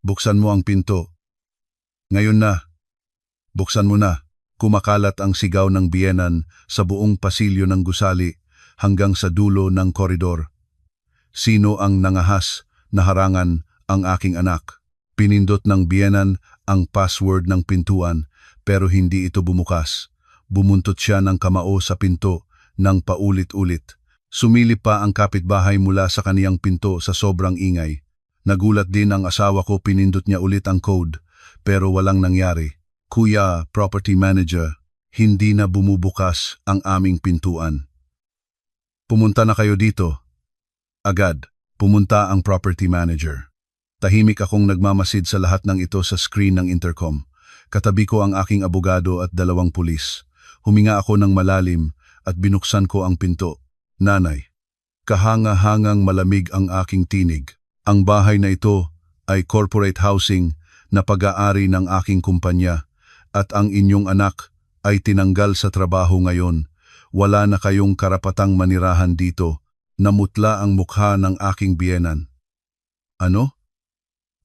Buksan mo ang pinto. Ngayon na. Buksan mo na. Kumakalat ang sigaw ng biyenan sa buong pasilyo ng gusali hanggang sa dulo ng koridor. Sino ang nangahas na harangan ang aking anak? Pinindot ng biyenan ang password ng pintuan pero hindi ito bumukas. Bumuntot siya ng kamao sa pinto ng paulit-ulit. Sumilip pa ang kapitbahay mula sa kaniyang pinto sa sobrang ingay. Nagulat din ang asawa ko, pinindot niya ulit ang code pero walang nangyari. Kuya, property manager, hindi na bumubukas ang aming pintuan. Pumunta na kayo dito. Agad, pumunta ang property manager. Tahimik akong nagmamasid sa lahat ng ito sa screen ng intercom. Katabi ko ang aking abogado at 2 pulis. Huminga ako ng malalim at binuksan ko ang pinto. Nanay, kahanga-hangang malamig ang aking tinig. Ang bahay na ito ay corporate housing na pag-aari ng aking kumpanya at ang inyong anak ay tinanggal sa trabaho ngayon. Wala na kayong karapatang manirahan dito. Namutla ang mukha ng aking biyenan. Ano?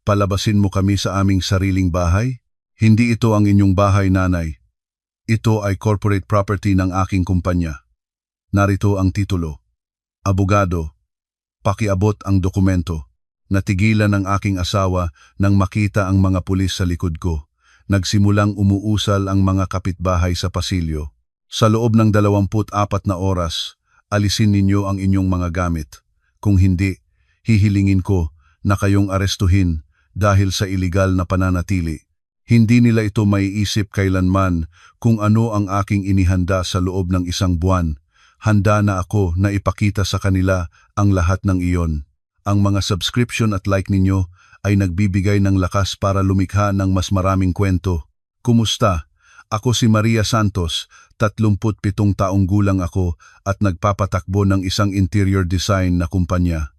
Palabasin mo kami sa aming sariling bahay? Hindi ito ang inyong bahay, nanay. Ito ay corporate property ng aking kumpanya. Narito ang titulo. Abogado, pakiabot ang dokumento. Natigilan ang aking asawa nang makita ang mga pulis sa likod ko. Nagsimulang umuusal ang mga kapitbahay sa pasilyo. Sa loob ng 24 na oras, alisin ninyo ang inyong mga gamit. Kung hindi, hihilingin ko na kayong arestuhin dahil sa iligal na pananatili. Hindi nila ito maiisip kailanman kung ano ang aking inihanda sa loob ng 1 buwan. Handa na ako na ipakita sa kanila ang lahat ng iyon. Ang mga subscription at like ninyo ay nagbibigay ng lakas para lumikha ng mas maraming kwento. Kumusta? Ako si Maria Santos, 37 taong gulang ako at nagpapatakbo ng isang interior design na kumpanya.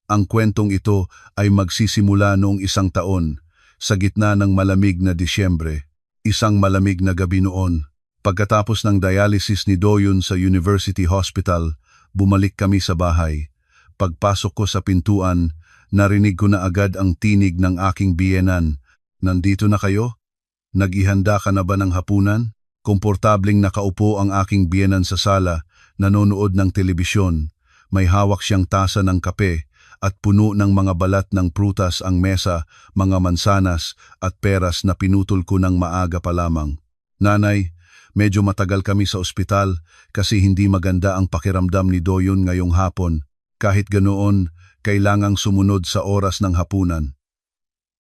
Ang kwentong ito ay magsisimula noong 1 taon, sa gitna ng malamig na Disyembre. Isang malamig na gabi noon. Pagkatapos ng dialysis ni Doyon sa University Hospital, bumalik kami sa bahay. Pagpasok ko sa pintuan, narinig ko na agad ang tinig ng aking biyenan. Nandito na kayo? Nag-ihanda ka na ba ng hapunan? Komportabling nakaupo ang aking biyenan sa sala, nanonood ng telebisyon. May hawak siyang tasa ng kape at puno ng mga balat ng prutas ang mesa, mga mansanas at peras na pinutol ko ng maaga pa lamang. Nanay, medyo matagal kami sa ospital kasi hindi maganda ang pakiramdam ni Doyon ngayong hapon. Kahit ganoon, kailangang sumunod sa oras ng hapunan.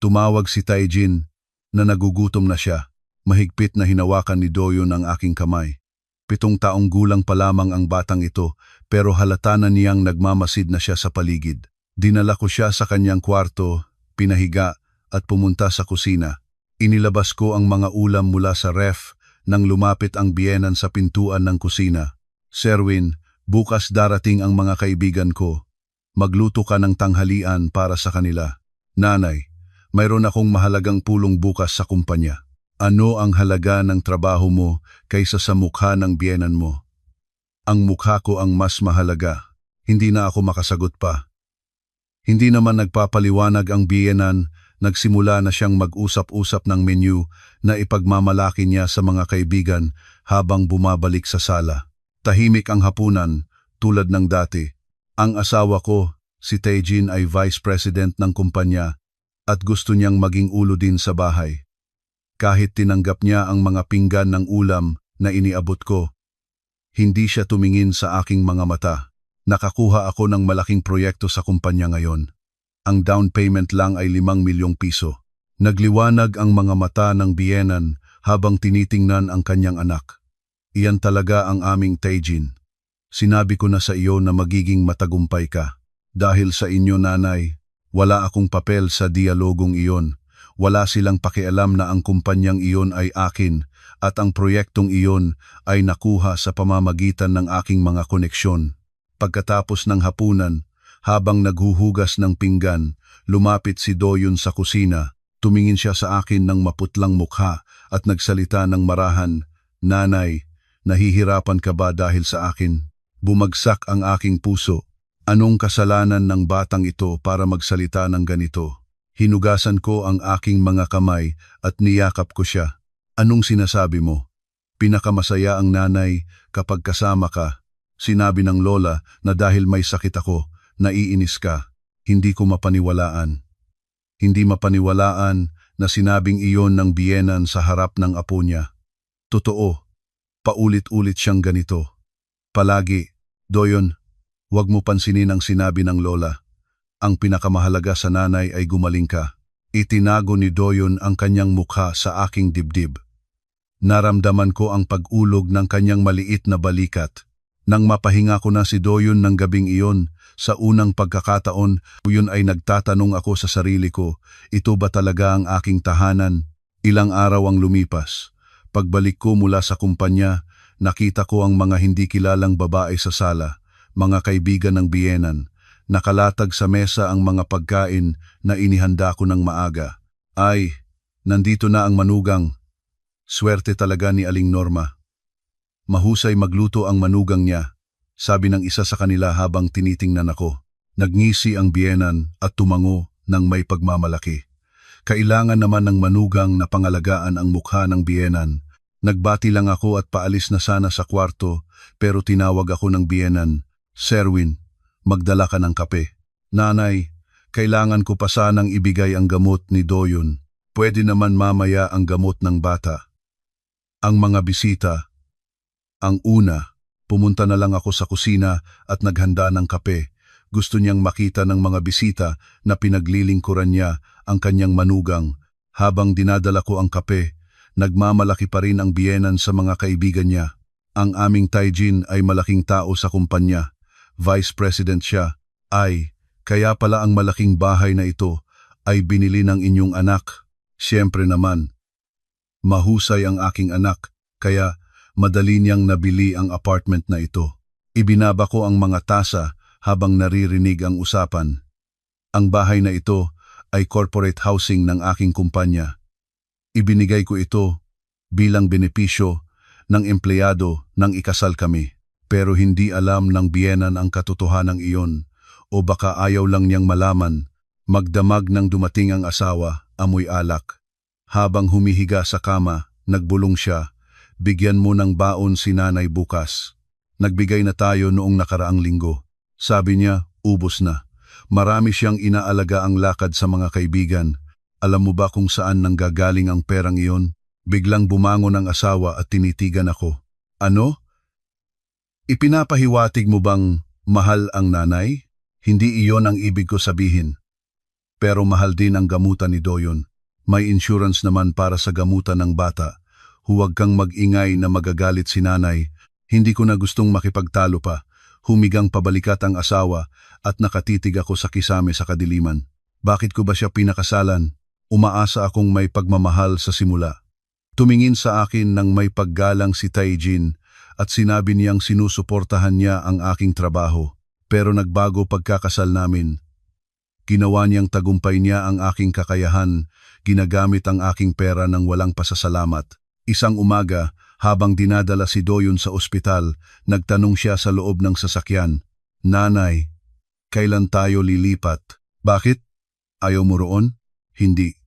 Tumawag si Taijin na nagugutom na siya. Mahigpit na hinawakan ni Doyon ang aking kamay. 7 taong gulang pa lamang ang batang ito pero halata na niyang nagmamasid na siya sa paligid. Dinala ko siya sa kanyang kwarto, pinahiga at pumunta sa kusina. Inilabas ko ang mga ulam mula sa ref nang lumapit ang biyenan sa pintuan ng kusina. Serwin, bukas darating ang mga kaibigan ko. Magluto ka ng tanghalian para sa kanila. Nanay, mayroon akong mahalagang pulong bukas sa kumpanya. Ano ang halaga ng trabaho mo kaysa sa mukha ng biyenan mo? Ang mukha ko ang mas mahalaga. Hindi na ako makasagot pa. Hindi naman nagpapaliwanag ang biyenan, nagsimula na siyang mag-usap-usap ng menu na ipagmamalaki niya sa mga kaibigan habang bumabalik sa sala. Tahimik ang hapunan, tulad ng dati. Ang asawa ko, si Taijin, ay vice president ng kumpanya at gusto niyang maging ulo din sa bahay. Kahit tinanggap niya ang mga pinggan ng ulam na iniabot ko, hindi siya tumingin sa aking mga mata. Nakakuha ako ng malaking proyekto sa kumpanya ngayon. Ang down payment lang ay 5 milyong piso. Nagliwanag ang mga mata ng biyenan habang tinitingnan ang kanyang anak. Iyan talaga ang aming Taijin. Sinabi ko na sa iyo na magiging matagumpay ka. Dahil sa inyo, nanay, wala akong papel sa dialogong iyon. Wala silang pakialam na ang kumpanyang iyon ay akin at ang proyektong iyon ay nakuha sa pamamagitan ng aking mga koneksyon. Pagkatapos ng hapunan, habang naghuhugas ng pinggan, lumapit si Doyon sa kusina. Tumingin siya sa akin ng maputlang mukha at nagsalita ng marahan, "Nanay, nahihirapan ka ba dahil sa akin?" Bumagsak ang aking puso. Anong kasalanan ng batang ito para magsalita ng ganito? Hinugasan ko ang aking mga kamay at niyakap ko siya. Anong sinasabi mo? Pinakamasaya ang nanay kapag kasama ka. Sinabi ng lola na dahil may sakit ako, naiinis ka. Hindi ko mapaniwalaan. Hindi mapaniwalaan na sinabing iyon ng biyenan sa harap ng apo niya. Totoo, paulit-ulit siyang ganito. Palagi, Doyon, huwag mo pansinin ang sinabi ng lola. Ang pinakamahalaga sa nanay ay gumaling ka. Itinago ni Doyon ang kanyang mukha sa aking dibdib. Naramdaman ko ang pag-ulog ng kanyang maliit na balikat. Nang mapahinga ko na si Doyon ng gabing iyon, sa unang pagkakataon, yun ay nagtatanong ako sa sarili ko, ito ba talaga ang aking tahanan? Ilang araw ang lumipas. Pagbalik ko mula sa kumpanya, nakita ko ang mga hindi kilalang babae sa sala, mga kaibigan ng biyenan. Nakalatag sa mesa ang mga pagkain na inihanda ko ng maaga. Ay, nandito na ang manugang. Swerte talaga ni Aling Norma. Mahusay magluto ang manugang niya, sabi ng isa sa kanila habang tinitingnan ako. Nagngisi ang biyenan at tumango ng may pagmamalaki. Kailangan naman ng manugang na pangalagaan ang mukha ng biyenan. Nagbati lang ako at paalis na sana sa kwarto, pero tinawag ako ng biyenan. Serwin, magdala ka ng kape. Nanay, kailangan ko pa sanang ibigay ang gamot ni Doyon. Pwede naman mamaya ang gamot ng bata. Ang mga bisita. Ang una, pumunta na lang ako sa kusina at naghanda ng kape. Gusto niyang makita ng mga bisita na pinaglilingkuran niya ang kanyang manugang. Habang dinadala ko ang kape, nagmamalaki pa rin ang biyenan sa mga kaibigan niya. Ang aming Taijin ay malaking tao sa kumpanya. Vice President siya. Ay, kaya pala ang malaking bahay na ito ay binili ng inyong anak. Siyempre naman, mahusay ang aking anak, kaya madali niyang nabili ang apartment na ito. Ibinaba ko ang mga tasa habang naririnig ang usapan. Ang bahay na ito ay corporate housing ng aking kumpanya. Ibinigay ko ito bilang benepisyo ng empleyado nang ikasal kami. Pero hindi alam ng biyenan ang katotohanan iyon, o baka ayaw lang niyang malaman. Magdamag nang dumating ang asawa, amoy alak. Habang humihiga sa kama, nagbulong siya. Bigyan mo ng baon si nanay bukas. Nagbigay na tayo noong nakaraang linggo. Sabi niya, ubos na. Marami siyang inaalaga ang lakad sa mga kaibigan. Alam mo ba kung saan nanggagaling ang perang iyon? Biglang bumangon ang asawa at tinitigan ako. Ano? Ipinapahiwatig mo bang mahal ang nanay? Hindi iyon ang ibig ko sabihin. Pero mahal din ang gamutan ni Doyon. May insurance naman para sa gamutan ng bata. Huwag kang mag-ingay na magagalit si nanay. Hindi ko na gustong makipagtalo pa. Humigang pabalikat ang asawa at nakatitig ako sa kisame sa kadiliman. Bakit ko ba siya pinakasalan? Umaasa akong may pagmamahal sa simula. Tumingin sa akin ng may paggalang si Taijin at sinabi niyang sinusuportahan niya ang aking trabaho. Pero nagbago pagkakasal namin. Ginawa niyang tagumpay niya ang aking kakayahan, ginagamit ang aking pera ng walang pasasalamat. Isang umaga, habang dinadala si Doyon sa ospital, nagtanong siya sa loob ng sasakyan, Nanay, kailan tayo lilipat? Bakit? Ayaw mo roon? Hindi.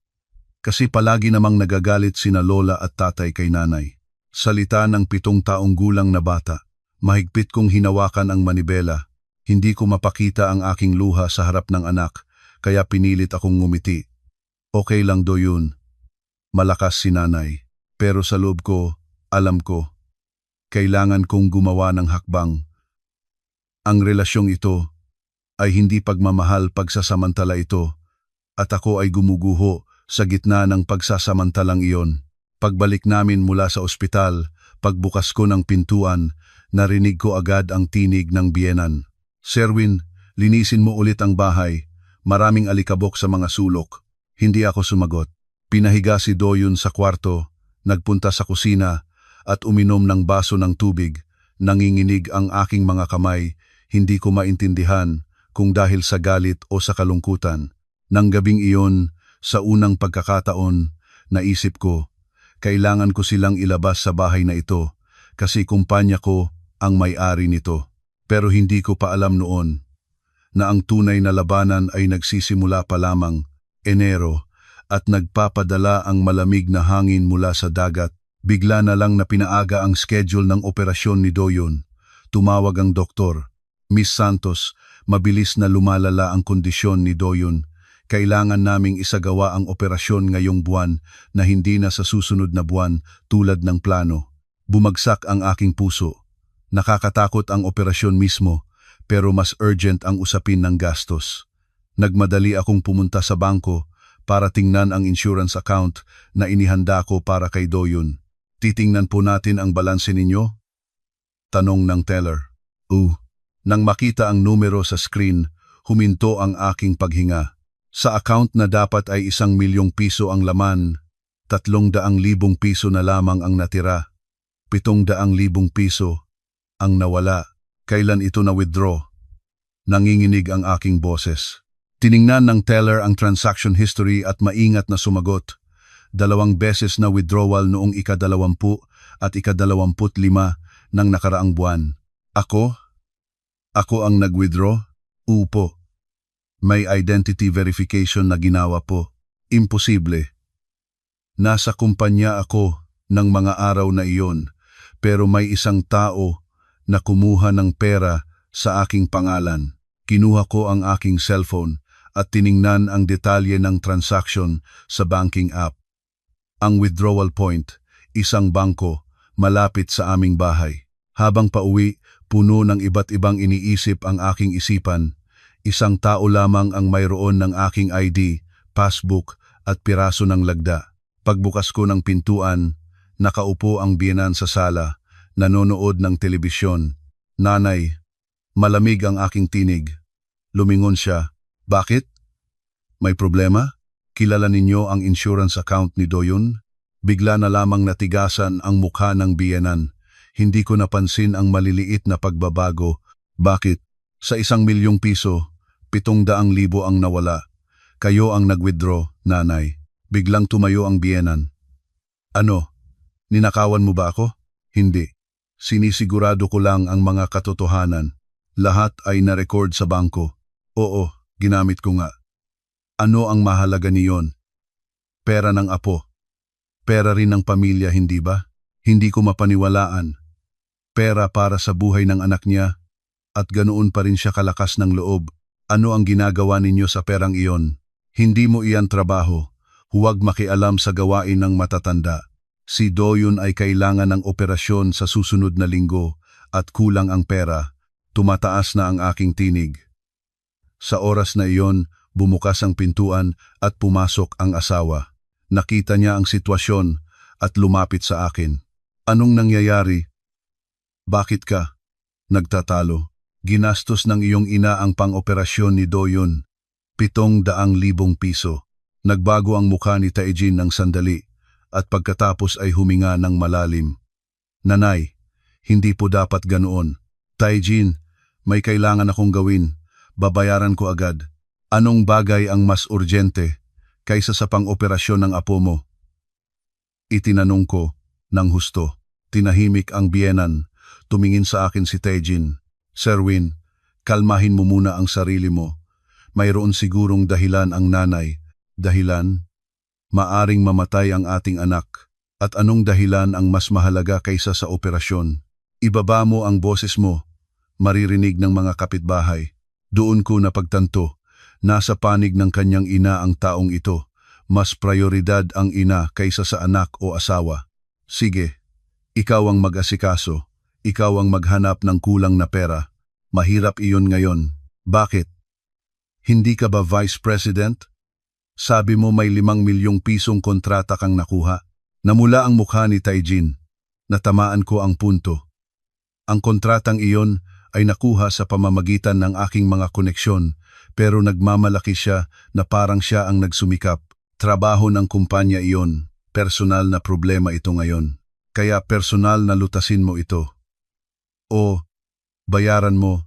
Kasi palagi namang nagagalit sina lola at tatay kay nanay. Salita ng 7 taong gulang na bata. Mahigpit kong hinawakan ang manibela. Hindi ko mapakita ang aking luha sa harap ng anak, kaya pinilit akong ngumiti. Okay lang Doyon. Malakas si nanay. Pero sa loob ko, alam ko, kailangan kong gumawa ng hakbang. Ang relasyong ito ay hindi pagmamahal pagsasamantala ito, at ako ay gumuguho sa gitna ng pagsasamantalang iyon. Pagbalik namin mula sa ospital, pagbukas ko ng pintuan, narinig ko agad ang tinig ng biyenan. Serwin, linisin mo ulit ang bahay. Maraming alikabok sa mga sulok. Hindi ako sumagot. Pinahiga si Doyon sa kwarto, nagpunta sa kusina at uminom ng baso ng tubig. Nanginginig ang aking mga kamay, hindi ko maintindihan kung dahil sa galit o sa kalungkutan. Nang gabing iyon, sa unang pagkakataon, naisip ko, kailangan ko silang ilabas sa bahay na ito kasi kumpanya ko ang may-ari nito. Pero hindi ko pa alam noon na ang tunay na labanan ay nagsisimula pa lamang Enero, at nagpapadala ang malamig na hangin mula sa dagat. Bigla na lang na pinaaga ang schedule ng operasyon ni Doyon. Tumawag ang doktor. Miss Santos, mabilis na lumalala ang kondisyon ni Doyon. Kailangan naming isagawa ang operasyon ngayong buwan na hindi na sa susunod na buwan tulad ng plano. Bumagsak ang aking puso. Nakakatakot ang operasyon mismo, pero mas urgent ang usapin ng gastos. Nagmadali akong pumunta sa bangko para tingnan ang insurance account na inihanda ko para kay Doyon. Titingnan po natin ang balanse ninyo? Tanong ng teller. Nang makita ang numero sa screen, huminto ang aking paghinga. Sa account na dapat ay 1,000,000 piso ang laman, 300,000 piso na lamang ang natira. 700,000 piso ang nawala. Kailan ito na-withdraw? Nanginginig ang aking boses. Tiningnan ng teller ang transaction history at maingat na sumagot. 2 beses na withdrawal noong ika-20 at ika-25 ng nakaraang buwan. Ako? Ako ang nag-withdraw? Upo. May identity verification na ginawa po. Imposible. Nasa kumpanya ako ng mga araw na iyon, pero may isang tao na kumuha ng pera sa aking pangalan. Kinuha ko ang aking cellphone at tiningnan ang detalye ng transaction sa banking app. Ang withdrawal point, isang bangko, malapit sa aming bahay. Habang pauwi, puno ng iba't ibang iniisip ang aking isipan. Isang tao lamang ang mayroon ng aking ID, passbook at piraso ng lagda. Pagbukas ko ng pintuan, nakaupo ang biyenan sa sala, nanonood ng telebisyon. Nanay, malamig ang aking tinig. Lumingon siya. Bakit? May problema? Kilala ninyo ang insurance account ni Doyon? Bigla na lamang natigasan ang mukha ng biyenan. Hindi ko napansin ang maliliit na pagbabago. Bakit? Sa 1,000,000 piso, 700,000 ang nawala. Kayo ang nag-withdraw, nanay. Biglang tumayo ang biyenan. Ano? Ninakawan mo ba ako? Hindi. Sinisigurado ko lang ang mga katotohanan. Lahat ay na-record sa bangko. Oo, ginamit ko nga. Ano ang mahalaga niyon? Pera ng apo. Pera rin ng pamilya, hindi ba? Hindi ko mapaniwalaan. Pera para sa buhay ng anak niya at ganoon pa rin siya kalakas ng loob. Ano ang ginagawa ninyo sa perang iyon? Hindi mo iyan trabaho. Huwag makialam sa gawain ng matatanda. Si Doyon ay kailangan ng operasyon sa susunod na linggo at kulang ang pera. Tumataas na ang aking tinig. Sa oras na iyon, bumukas ang pintuan at pumasok ang asawa. Nakita niya ang sitwasyon at lumapit sa akin. Anong nangyayari? Bakit ka nagtatalo? Ginastos ng iyong ina ang pang-operasyon ni Doyon. 700,000 piso. Nagbago ang mukha ni Taijin ng sandali at pagkatapos ay huminga ng malalim. Nanay, hindi po dapat ganoon. Taijin, may kailangan akong gawin. Babayaran ko agad. Anong bagay ang mas urgente kaysa sa pang-operasyon ng apo mo? Itinanong ko ng husto. Tinahimik ang biyenan. Tumingin sa akin si Taijin. Sir Win, kalmahin mo muna ang sarili mo. Mayroon sigurong dahilan ang nanay. Dahilan? Maaring mamatay ang ating anak. At anong dahilan ang mas mahalaga kaysa sa operasyon? Ibaba mo ang boses mo. Maririnig ng mga kapitbahay. Doon ko napagtanto. Nasa panig ng kanyang ina ang taong ito. Mas prioridad ang ina kaysa sa anak o asawa. Sige, ikaw ang mag-asikaso. Ikaw ang maghanap ng kulang na pera. Mahirap iyon ngayon. Bakit? Hindi ka ba Vice President? Sabi mo may 5,000,000 pisong kontrata kang nakuha. Namula ang mukha ni Taijin. Natamaan ko ang punto. Ang kontratang iyon ay nakuha sa pamamagitan ng aking mga koneksyon, pero nagmamalaki siya na parang siya ang nagsumikap. Trabaho ng kumpanya iyon. Personal na problema ito ngayon. Kaya personal na lutasin mo ito. O, bayaran mo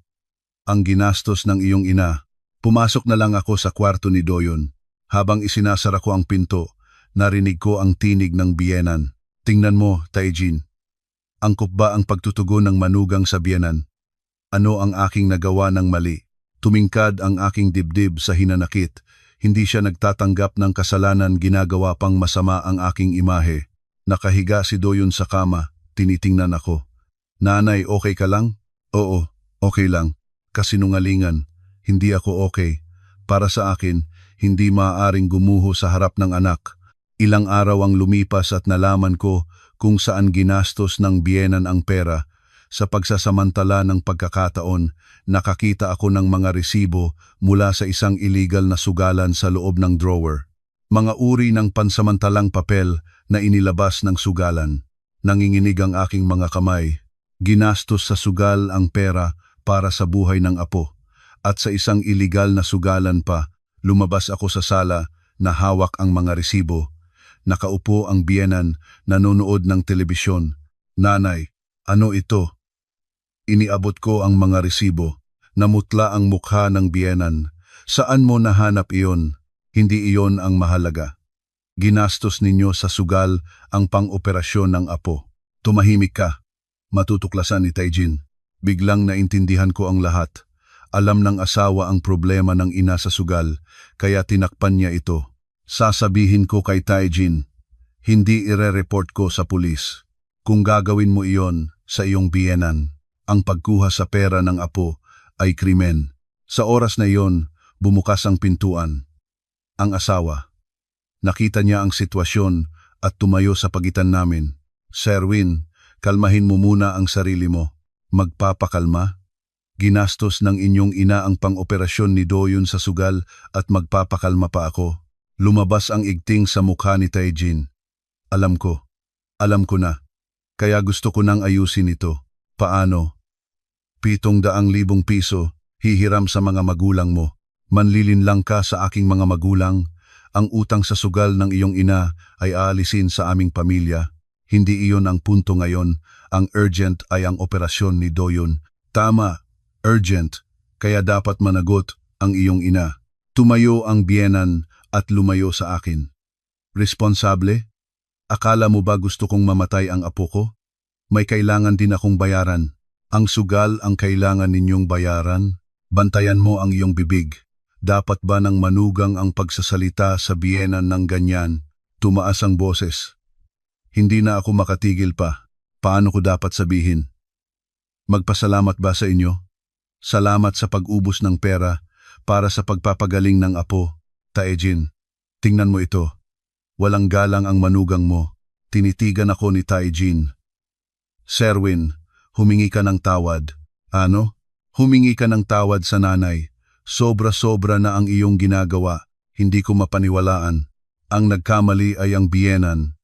ang ginastos ng iyong ina. Pumasok na lang ako sa kwarto ni Doyon. Habang isinasara ko ang pinto, narinig ko ang tinig ng biyenan. Tingnan mo, Taijin. Angkop ba ang pagtutugon ng manugang sa biyenan? Ano ang aking nagawa ng mali? Tumingkad ang aking dibdib sa hinanakit. Hindi siya nagtatanggap ng kasalanan, ginagawa pang masama ang aking imahe. Nakahiga si Doyon sa kama, tinitingnan ako. Nanay, okay ka lang? Oo, okay lang. Kasinungalingan, hindi ako okay. Para sa akin, hindi maaaring gumuho sa harap ng anak. Ilang araw ang lumipas at nalaman ko kung saan ginastos ng biyenan ang pera. Sa pagsasamantala ng pagkakataon, nakakita ako ng mga resibo mula sa isang illegal na sugalan sa loob ng drawer. Mga uri ng pansamantalang papel na inilabas ng sugalan. Nanginginig ang aking mga kamay. Ginastos sa sugal ang pera para sa buhay ng apo. At sa isang illegal na sugalan pa, lumabas ako sa sala na hawak ang mga resibo. Nakaupo ang biyenan, nanonood ng telebisyon. Nanay, ano ito? Iniabot ko ang mga resibo. Namutla ang mukha ng biyenan. Saan mo nahanap iyon? Hindi iyon ang mahalaga. Ginastos ninyo sa sugal ang pang-operasyon ng apo. Tumahimik ka. Matutuklasan ni Taijin. Biglang naintindihan ko ang lahat. Alam ng asawa ang problema ng ina sa sugal, kaya tinakpan niya ito. Sasabihin ko kay Taijin, hindi ire-report ko sa pulis. Kung gagawin mo iyon sa iyong biyenan, ang pagkuha sa pera ng apo ay krimen. Sa oras na iyon, bumukas ang pintuan. Ang asawa. Nakita niya ang sitwasyon at tumayo sa pagitan namin. Sherwin, kalmahin mo muna ang sarili mo. Magpapakalma? Ginastos ng inyong ina ang pang-operasyon ni Doyon sa sugal at magpapakalma pa ako. Lumabas ang igting sa mukha ni Taijin. Alam ko na. Kaya gusto ko nang ayusin ito. Paano? 700,000 piso, hihiram sa mga magulang mo. Manlilinlang ka sa aking mga magulang. Ang utang sa sugal ng iyong ina ay aalisin sa aming pamilya. Hindi iyon ang punto ngayon. Ang urgent ay ang operasyon ni Doyon. Tama, urgent. Kaya dapat managot ang iyong ina. Tumayo ang biyenan at lumayo sa akin. Responsable? Akala mo ba gusto kong mamatay ang apo ko? May kailangan din akong bayaran. Ang sugal ang kailangan ninyong bayaran. Bantayan mo ang iyong bibig. Dapat ba nang manugang ang pagsasalita sa biyenan ng ganyan? Tumaas ang boses. Hindi na ako makatigil pa. Paano ko dapat sabihin? Magpasalamat ba sa inyo? Salamat sa pag-ubos ng pera para sa pagpapagaling ng apo. Taijin, tingnan mo ito. Walang galang ang manugang mo. Tinitigan ako ni Taijin. Sherwin, humingi ka ng tawad. Ano? Humingi ka ng tawad sa nanay. Sobra-sobra na ang iyong ginagawa. Hindi ko mapaniwalaan. Ang nagkamali ay ang biyenan.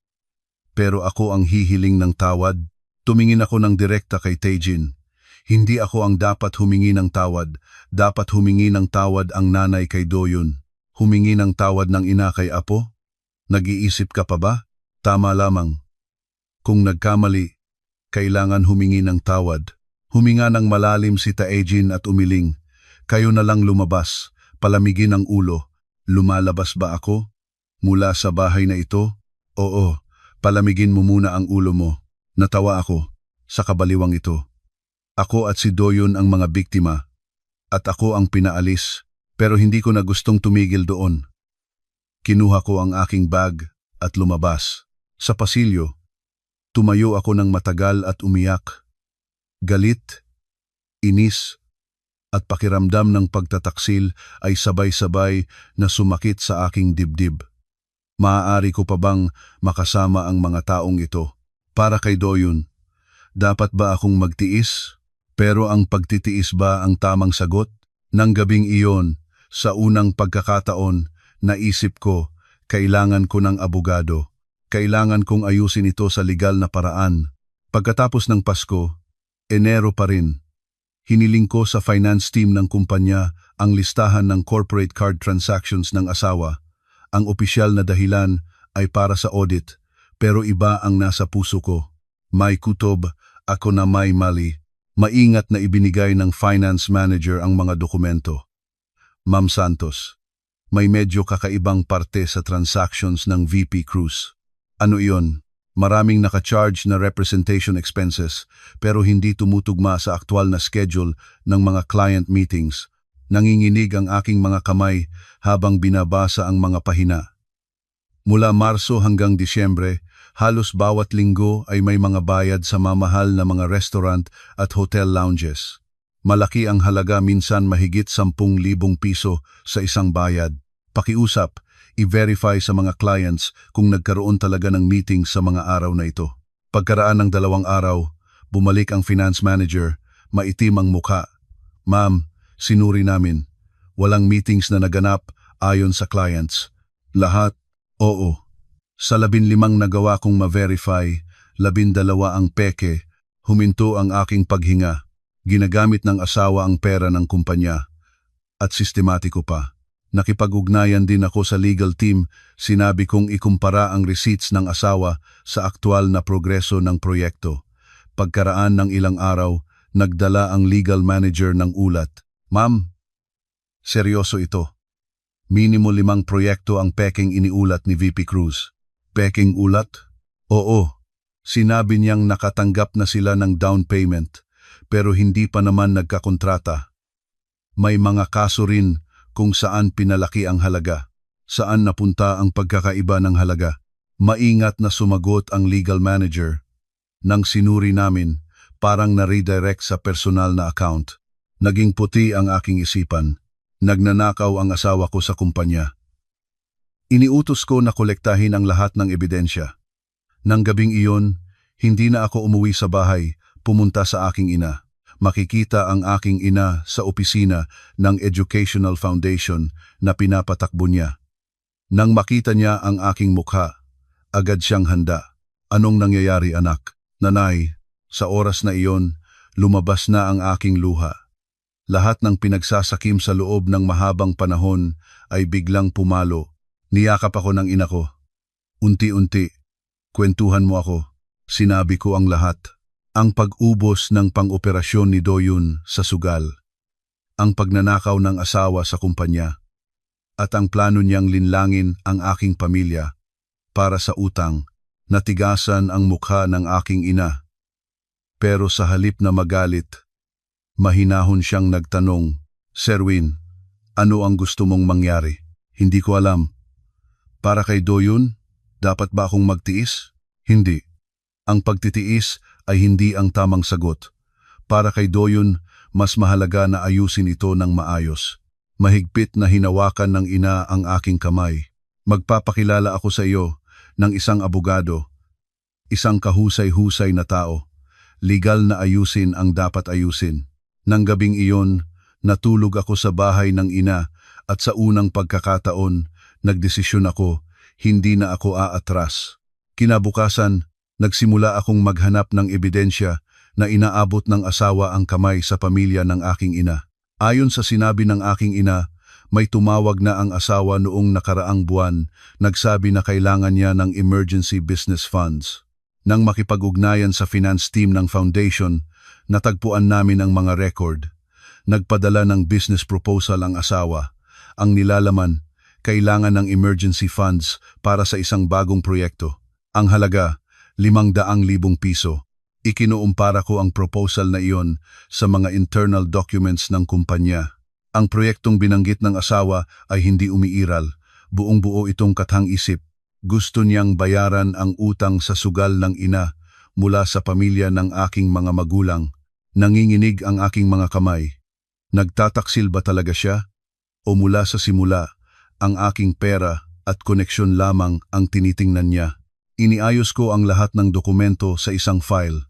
Pero ako ang hihiling ng tawad. Tumingin ako ng direkta kay Taijin. Hindi ako ang dapat humingi ng tawad. Dapat humingi ng tawad ang nanay kay Doyon. Humingi ng tawad ng ina kay apo? Nag-iisip ka pa ba? Tama lamang. Kung nagkamali, kailangan humingi ng tawad. Huminga ng malalim si Taijin at umiling. Kayo na lang lumabas, palamigin ang ulo. Lumalabas ba ako? Mula sa bahay na ito? Oo, palamigin mo muna ang ulo mo. Natawa ako sa kabaliwang ito. Ako at si Doyon ang mga biktima. At ako ang pinaalis, pero hindi ko na gustong tumigil doon. Kinuha ko ang aking bag at lumabas. Sa pasilyo, tumayo ako ng matagal at umiyak. Galit, inis, at pakiramdam ng pagtataksil ay sabay-sabay na sumakit sa aking dibdib. Maaari ko pa bang makasama ang mga taong ito? Para kay Doyon, dapat ba akong magtiis? Pero ang pagtitiis ba ang tamang sagot? Nang gabing iyon, sa unang pagkakataon, naisip ko, kailangan ko ng abogado. Kailangan kong ayusin ito sa legal na paraan. Pagkatapos ng Pasko, Enero pa rin. Hiniling ko sa finance team ng kumpanya ang listahan ng corporate card transactions ng asawa. Ang opisyal na dahilan ay para sa audit, pero iba ang nasa puso ko. May kutob, ako na may mali. Maingat na ibinigay ng finance manager ang mga dokumento. Ma'am Santos, may medyo kakaibang parte sa transactions ng VP Cruz. Ano iyon? Maraming naka-charge na representation expenses pero hindi tumutugma sa aktual na schedule ng mga client meetings. Nanginginig ang aking mga kamay habang binabasa ang mga pahina. Mula Marso hanggang Disyembre, halos bawat linggo ay may mga bayad sa mamahal na mga restaurant at hotel lounges. Malaki ang halaga, minsan mahigit 10,000 piso sa isang bayad. Pakiusap, i-verify sa mga clients kung nagkaroon talaga ng meeting sa mga araw na ito. Pagkaraan ng 2 araw, bumalik ang finance manager, maitim ang mukha. Ma'am, sinuri namin. Walang meetings na naganap ayon sa clients. Lahat, oo. Sa 15 nagawa kong ma-verify, 12 ang peke, huminto ang aking paghinga. Ginagamit ng asawa ang pera ng kumpanya. At sistematiko pa. Nakipag-ugnayan din ako sa legal team, sinabi kong ikumpara ang receipts ng asawa sa aktwal na progreso ng proyekto. Pagkaraan ng ilang araw, nagdala ang legal manager ng ulat. Ma'am, seryoso ito. Minimo 5 proyekto ang peking iniulat ni VP Cruz. Peking ulat? Oo. Sinabi niyang nakatanggap na sila ng down payment, pero hindi pa naman nagkakontrata. May mga kaso rin kung saan pinalaki ang halaga, saan napunta ang pagkakaiba ng halaga. Maingat na sumagot ang legal manager. Nang sinuri namin, parang na-redirect sa personal na account. Naging puti ang aking isipan. Nagnanakaw ang asawa ko sa kumpanya. Iniutos ko na kolektahin ang lahat ng ebidensya. Nang gabing iyon, hindi na ako umuwi sa bahay, pumunta sa aking ina. Makikita ang aking ina sa opisina ng Educational Foundation na pinapatakbo niya. Nang makita niya ang aking mukha, agad siyang handa. Anong nangyayari, anak? Nanay, sa oras na iyon, lumabas na ang aking luha. Lahat ng pinagsasakim sa loob ng mahabang panahon ay biglang pumalo. Niyakap ako ng ina ko. Unti-unti, kwentuhan mo ako. Sinabi ko ang lahat. Ang pag-ubos ng pang-operasyon ni Doyun sa sugal. Ang pagnanakaw ng asawa sa kumpanya. At ang plano niyang linlangin ang aking pamilya. Para sa utang, natigasan ang mukha ng aking ina. Pero sa halip na magalit, mahinahon siyang nagtanong, Sherwin, ano ang gusto mong mangyari? Hindi ko alam. Para kay Doyun, dapat ba akong magtiis? Hindi. Ang pagtitiis ay hindi ang tamang sagot. Para kay Doyun, mas mahalaga na ayusin ito ng maayos. Mahigpit na hinawakan ng ina ang aking kamay. Magpapakilala ako sa iyo ng isang abogado, isang kahusay-husay na tao. Legal na ayusin ang dapat ayusin. Nang gabing iyon, natulog ako sa bahay ng ina at sa unang pagkakataon, nagdesisyon ako, hindi na ako aatras. Kinabukasan, nagsimula akong maghanap ng ebidensya na inaabot ng asawa ang kamay sa pamilya ng aking ina. Ayon sa sinabi ng aking ina, may tumawag na ang asawa noong nakaraang buwan, nagsabi na kailangan niya ng emergency business funds. Nang makipag-ugnayan sa finance team ng foundation, natagpuan namin ang mga record. Nagpadala ng business proposal ang asawa. Ang nilalaman, kailangan ng emergency funds para sa isang bagong proyekto. Ang halaga, 500,000 piso. Ikinuumpara ko ang proposal na iyon sa mga internal documents ng kumpanya. Ang proyektong binanggit ng asawa ay hindi umiiral. Buong-buo itong kathang-isip. Gusto niyang bayaran ang utang sa sugal ng ina mula sa pamilya ng aking mga magulang. Nanginginig ang aking mga kamay. Nagtataksil ba talaga siya? O mula sa simula, ang aking pera at koneksyon lamang ang tinitingnan niya? Iniayos ko ang lahat ng dokumento sa isang file.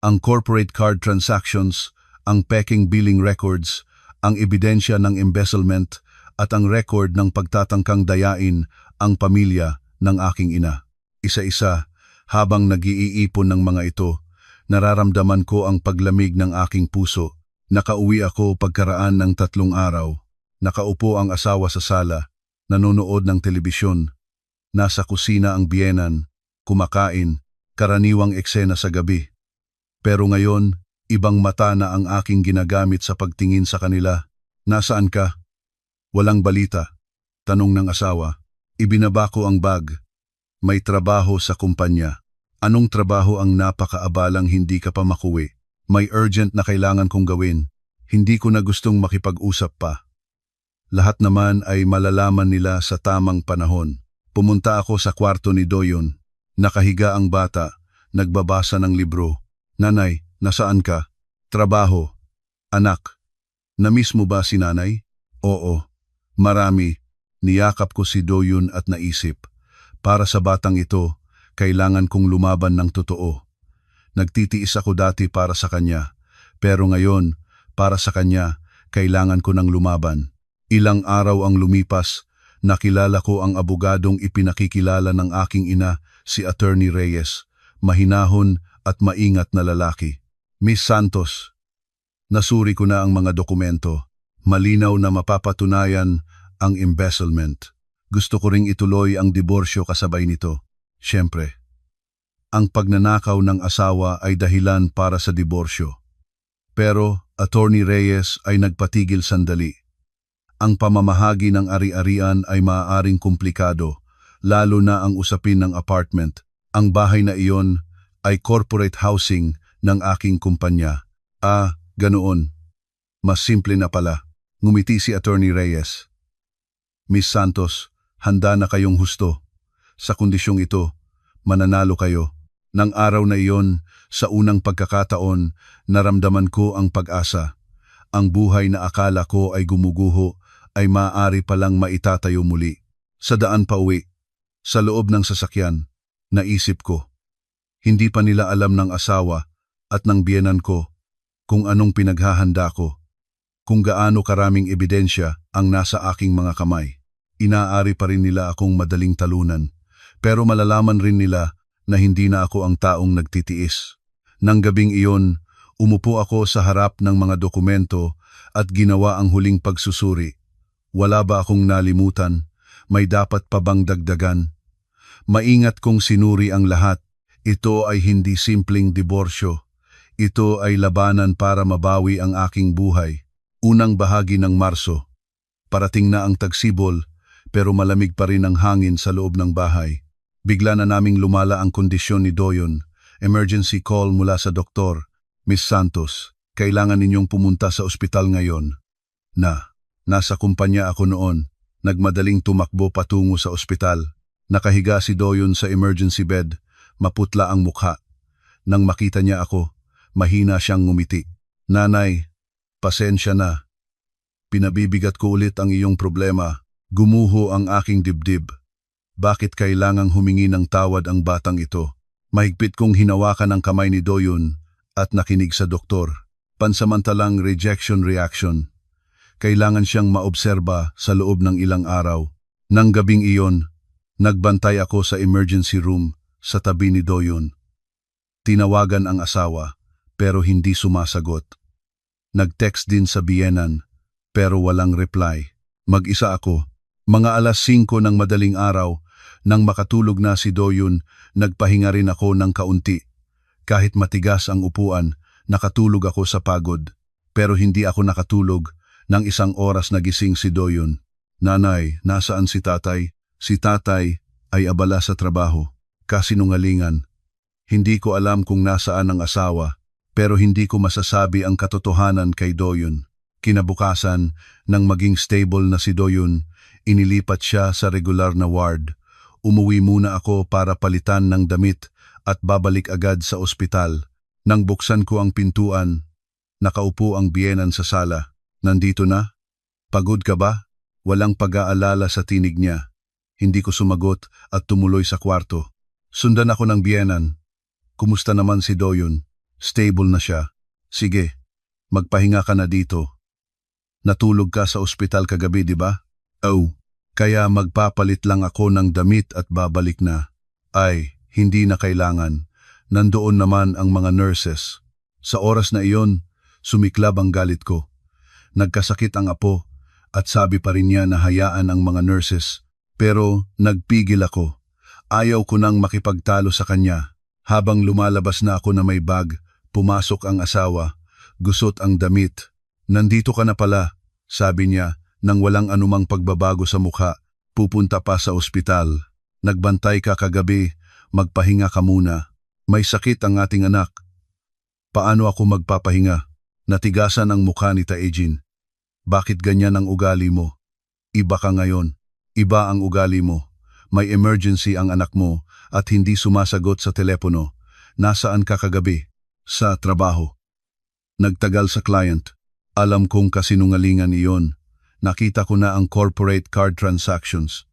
Ang corporate card transactions, ang peking billing records, ang ebidensya ng embezzlement at ang record ng pagtatangkang dayain ang pamilya ng aking ina. Isa-isa, habang nag-iipon ng mga ito, nararamdaman ko ang paglamig ng aking puso. Nakauwi ako pagkaraan ng 3 araw. Nakaupo ang asawa sa sala, nanonood ng telebisyon. Nasa kusina ang biyenan, kumakain, karaniwang eksena sa gabi. Pero ngayon, ibang mata na ang aking ginagamit sa pagtingin sa kanila. Nasaan ka? Walang balita. Tanong ng asawa. Ibinaba ko ang bag. May trabaho sa kumpanya. Anong trabaho ang napakaabalang hindi ka pa makuwi? May urgent na kailangan kong gawin. Hindi ko na gustong makipag-usap pa. Lahat naman ay malalaman nila sa tamang panahon. Pumunta ako sa kwarto ni Doyon. Nakahiga ang bata, nagbabasa ng libro. Nanay, nasaan ka? Trabaho. Anak, namiss mo ba si nanay? Oo. Marami. Niyakap ko si Doyon at naisip. Para sa batang ito, kailangan kong lumaban ng totoo. Nagtitiis ako dati para sa kanya, pero ngayon, para sa kanya, kailangan ko ng lumaban. Ilang araw ang lumipas, nakilala ko ang abogadong ipinakikilala ng aking ina, si Attorney Reyes, mahinahon at maingat na lalaki. Miss Santos, nasuri ko na ang mga dokumento. Malinaw na mapapatunayan ang embezzlement. Gusto ko ring ituloy ang diborsyo kasabay nito. Siyempre, ang pagnanakaw ng asawa ay dahilan para sa diborsyo. Pero Attorney Reyes ay nagpatigil sandali. Ang pamamahagi ng ari-arian ay maaaring komplikado, lalo na ang usapin ng apartment. Ang bahay na iyon ay corporate housing ng aking kumpanya. Ganoon. Mas simple na pala. Ngumiti si Attorney Reyes. Miss Santos, handa na kayong husto. Sa kondisyong ito, mananalo kayo. Nang araw na iyon, sa unang pagkakataon, naramdaman ko ang pag-asa. Ang buhay na akala ko ay gumuguho ay maaari palang maitatayo muli. Sa daan pa uwi, sa loob ng sasakyan, naisip ko. Hindi pa nila alam ng asawa at ng biyenan ko kung anong pinaghahanda ko, kung gaano karaming ebidensya ang nasa aking mga kamay. Inaari pa rin nila akong madaling talunan, pero malalaman rin nila na hindi na ako ang taong nagtitiis. Nang gabing iyon, umupo ako sa harap ng mga dokumento at ginawa ang huling pagsusuri. Wala ba akong nalimutan? May dapat pa bang dagdagan? Maingat kong sinuri ang lahat. Ito ay hindi simpleng diborsyo. Ito ay labanan para mabawi ang aking buhay. Unang bahagi ng Marso. Parating na ang tagsibol, pero malamig pa rin ang hangin sa loob ng bahay. Bigla na naming lumala ang kondisyon ni Doyon. Emergency call mula sa doktor. Miss Santos, kailangan ninyong pumunta sa ospital ngayon. Nasa kumpanya ako noon. Nagmadaling tumakbo patungo sa ospital. Nakahiga si Doyon sa emergency bed. Maputla ang mukha. Nang makita niya ako, mahina siyang ngumiti. Nanay, pasensya na. Pinabibigat ko ulit ang iyong problema. Gumuho ang aking dibdib. Bakit kailangang humingi ng tawad ang batang ito? Mahigpit kong hinawakan ang kamay ni Doyon at nakinig sa doktor. Pansamantalang rejection reaction. Kailangan siyang maobserba sa loob ng ilang araw. Nang gabing iyon, nagbantay ako sa emergency room sa tabi ni Doyon. Tinawagan ang asawa pero hindi sumasagot. Nag-text din sa biyenan pero walang reply. Mag-isa ako. Mga 5:00 ng madaling araw, nang makatulog na si Doyon, nagpahinga rin ako ng kaunti. Kahit matigas ang upuan, nakatulog ako sa pagod. Pero hindi ako nakatulog nang 1 oras nagising si Doyon. Nanay, nasaan si tatay? Si tatay ay abala sa trabaho. Kasinungalingan. Hindi ko alam kung nasaan ang asawa, pero hindi ko masasabi ang katotohanan kay Doyon. Kinabukasan, nang maging stable na si Doyon, inilipat siya sa regular na ward. Umuwi muna ako para palitan ng damit at babalik agad sa ospital. Nang buksan ko ang pintuan, nakaupo ang biyenan sa sala. Nandito na? Pagod ka ba? Walang pag-aalala sa tinig niya. Hindi ko sumagot at tumuloy sa kwarto. Sundan ako ng biyenan. Kumusta naman si Doyon? Stable na siya. Sige, magpahinga ka na dito. Natulog ka sa ospital kagabi, di ba? Oh, kaya magpapalit lang ako ng damit at babalik na. Ay, hindi na kailangan. Nandoon naman ang mga nurses. Sa oras na iyon, sumiklab ang galit ko. Nagkasakit ang apo at sabi pa rin niya na hayaan ang mga nurses. Pero nagpigil ako. Ayaw ko nang makipagtalo sa kanya. Habang lumalabas na ako na may bag, pumasok ang asawa. Gusot ang damit. Nandito ka na pala, sabi niya, nang walang anumang pagbabago sa mukha. Pupunta pa sa ospital. Nagbantay ka kagabi, magpahinga ka muna. May sakit ang ating anak. Paano ako magpapahinga? Natigasan ang mukha ni Taejin. Bakit ganyan ang ugali mo? Iba ka ngayon. Iba ang ugali mo. May emergency ang anak mo at hindi sumasagot sa telepono. Nasaan ka kagabi? Sa trabaho. Nagtagal sa client. Alam kong kasinungalingan iyon. Nakita ko na ang corporate card transactions.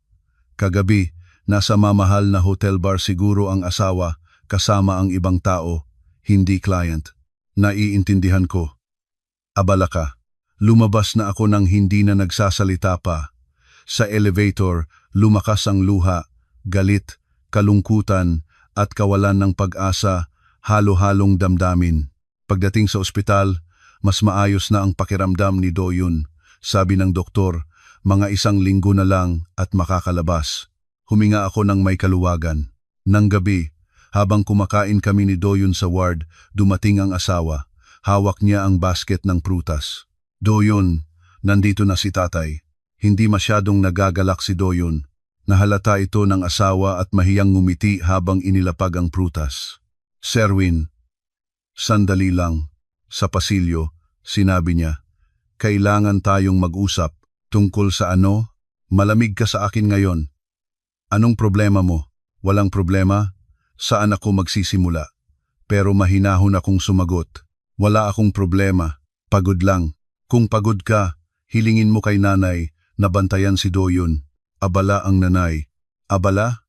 Kagabi, nasa mamahal na hotel bar siguro ang asawa kasama ang ibang tao, hindi client. Naiintindihan ko. Abala ka. Lumabas na ako nang hindi na nagsasalita pa. Sa elevator, lumakas ang luha, galit, kalungkutan, at kawalan ng pag-asa, halo-halong damdamin. Pagdating sa ospital, mas maayos na ang pakiramdam ni Doyun. Sabi ng doktor, mga 1 linggo na lang at makakalabas. Huminga ako ng may kaluwagan. Nang gabi, habang kumakain kami ni Doyun sa ward, dumating ang asawa. Hawak niya ang basket ng prutas. Doyun, nandito na si tatay. Hindi masyadong nagagalak si Doyun. Nahalata ito ng asawa at mahiyang ngumiti habang inilapag ang prutas. Serwin, sandali lang. Sa pasilyo, sinabi niya, kailangan tayong mag-usap. Tungkol sa ano? Malamig ka sa akin ngayon. Anong problema mo? Walang problema? Saan ako magsisimula? Pero mahinahon akong sumagot. Wala akong problema. Pagod lang. Kung pagod ka, hilingin mo kay nanay. Nabantayan si Doyun. Abala ang nanay. Abala?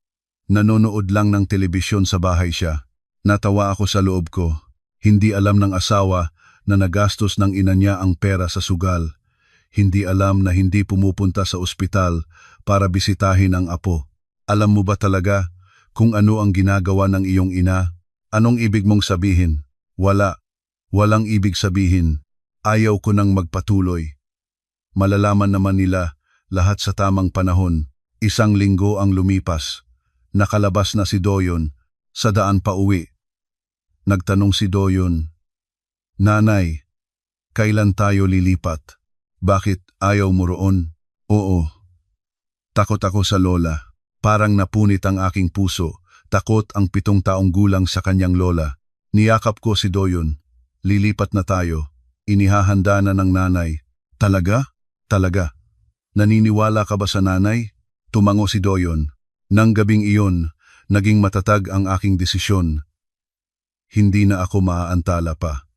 Nanonood lang ng telebisyon sa bahay siya. Natawa ako sa loob ko. Hindi alam ng asawa na nagastos ng ina niya ang pera sa sugal. Hindi alam na hindi pumupunta sa ospital para bisitahin ang apo. Alam mo ba talaga kung ano ang ginagawa ng iyong ina? Anong ibig mong sabihin? Wala. Walang ibig sabihin. Ayaw ko nang magpatuloy. Malalaman naman nila lahat sa tamang panahon. 1 linggo ang lumipas. Nakalabas na si Doyun. Sa daan pa uwi. Nagtanong si Doyun, Nanay, kailan tayo lilipat? Bakit ayaw mo roon? Oo. Takot ako sa lola. Parang napunit ang aking puso. Takot ang 7 taong gulang sa kanyang lola. Niyakap ko si Doyun. Lilipat na tayo. Inihahanda na ng nanay. Talaga? Talaga. Naniniwala ka ba sa nanay? Tumango si Doyun. Nang gabing iyon, naging matatag ang aking desisyon. Hindi na ako maaantala pa.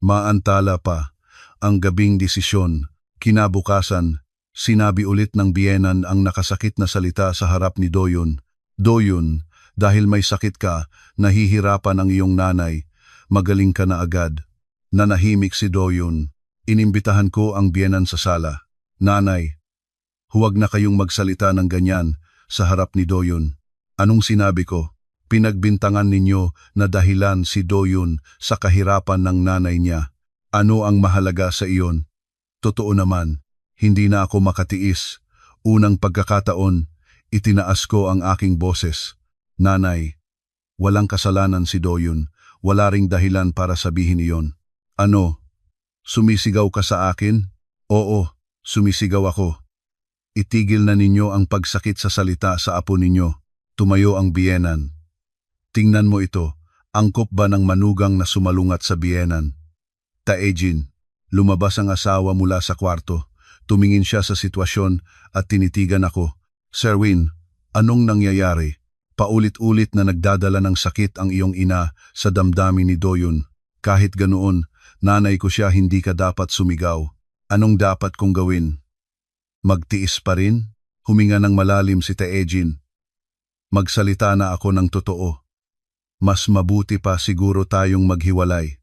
Maantala pa ang gabing desisyon. Kinabukasan, sinabi ulit ng biyenan ang nakasakit na salita sa harap ni Doyun. Doyun, dahil may sakit ka, nahihirapan ang iyong nanay. Magaling ka na agad. Nanahimik si Doyun. Inimbitahan ko ang biyenan sa sala. Nanay, huwag na kayong magsalita ng ganyan sa harap ni Doyun. Anong sinabi ko? Pinagbintangan ninyo na dahilan si Doyun sa kahirapan ng nanay niya. Ano ang mahalaga sa iyon? Totoo naman, hindi na ako makatiis. Unang pagkakataon, itinaas ko ang aking boses. Nanay, walang kasalanan si Doyun. Wala ring dahilan para sabihin iyon. Ano? Sumisigaw ka sa akin? Oo, sumisigaw ako. Itigil na ninyo ang pagsakit sa salita sa apo ninyo. Tumayo ang biyenan. Tingnan mo ito, angkop ba ng manugang na sumalungat sa biyenan? Taejin, lumabas ang asawa mula sa kwarto. Tumingin siya sa sitwasyon at tinitigan ako. Serwin, anong nangyayari? Paulit-ulit na nagdadala ng sakit ang iyong ina sa damdamin ni Doyun. Kahit ganoon, nanay ko siya, hindi ka dapat sumigaw. Anong dapat kong gawin? Magtiis pa rin? Huminga ng malalim si Taejin. Magsalita na ako ng totoo. Mas mabuti pa siguro tayong maghiwalay.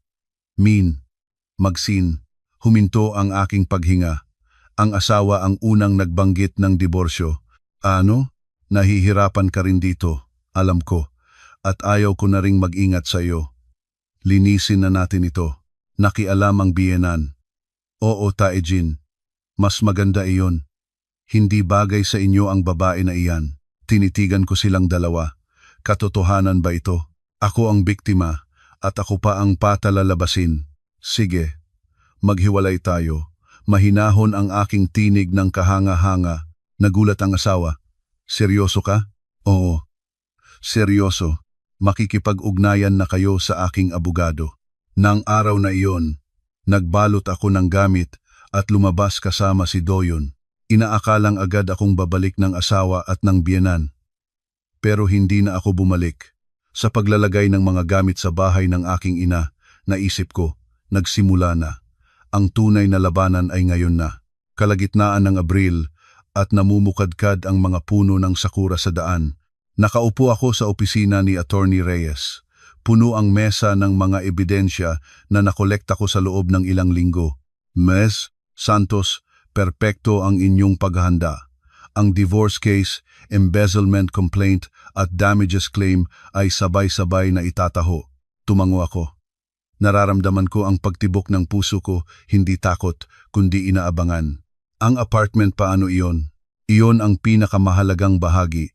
Magsin, huminto ang aking paghinga. Ang asawa ang unang nagbanggit ng diborsyo. Ano? Nahihirapan ka rin dito, alam ko. At ayaw ko na ring mag-ingat sa iyo. Linisin na natin ito. Nakialam ang biyenan. Oo, Taejin. Mas maganda iyon. Hindi bagay sa inyo ang babae na iyan. Tinitigan ko silang dalawa. Katotohanan ba ito? Ako ang biktima at ako pa ang patalalabasin. Sige, maghiwalay tayo. Mahinahon ang aking tinig ng kahanga-hanga. Nagulat ang asawa. Seryoso ka? Oo. Seryoso. Makikipag-ugnayan na kayo sa aking abogado. Nang araw na iyon, Nagbalot ako ng gamit at lumabas kasama si Doyon. Inaakalang agad akong babalik ng asawa at ng biyenan. Pero hindi na ako bumalik. Sa paglalagay ng mga gamit sa bahay ng aking ina, naisip ko, nagsimula na. Ang tunay na labanan ay ngayon na. Kalagitnaan ng Abril at namumukadkad ang mga puno ng sakura sa daan. Nakaupo ako sa opisina ni Attorney Reyes. Puno ang mesa ng mga ebidensya na nakolekta ko sa loob ng ilang linggo. Ms. Santos, perpekto ang inyong paghahanda. Ang divorce case, embezzlement complaint at damages claim ay sabay-sabay na itataho. Tumango ako. Nararamdaman ko ang pagtibok ng puso ko, hindi takot, kundi inaabangan. Ang apartment paano iyon? Iyon ang pinakamahalagang bahagi.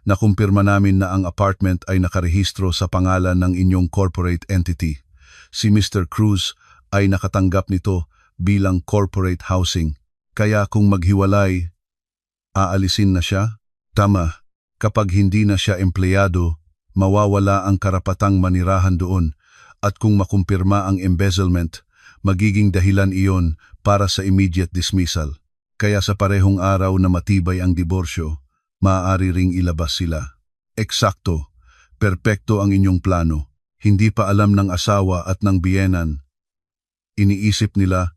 Nakumpirma namin na ang apartment ay nakarehistro sa pangalan ng inyong corporate entity. Si Mr. Cruz ay nakatanggap nito bilang corporate housing. Kaya kung maghiwalay, aalisin na siya? Tama, kapag hindi na siya empleyado, mawawala ang karapatang manirahan doon at kung makumpirma ang embezzlement, magiging dahilan iyon para sa immediate dismissal. Kaya sa parehong araw na matibay ang diborsyo, maaari ring ilabas sila. Eksakto, perpekto ang inyong plano. Hindi pa alam ng asawa at ng biyenan. Iniisip nila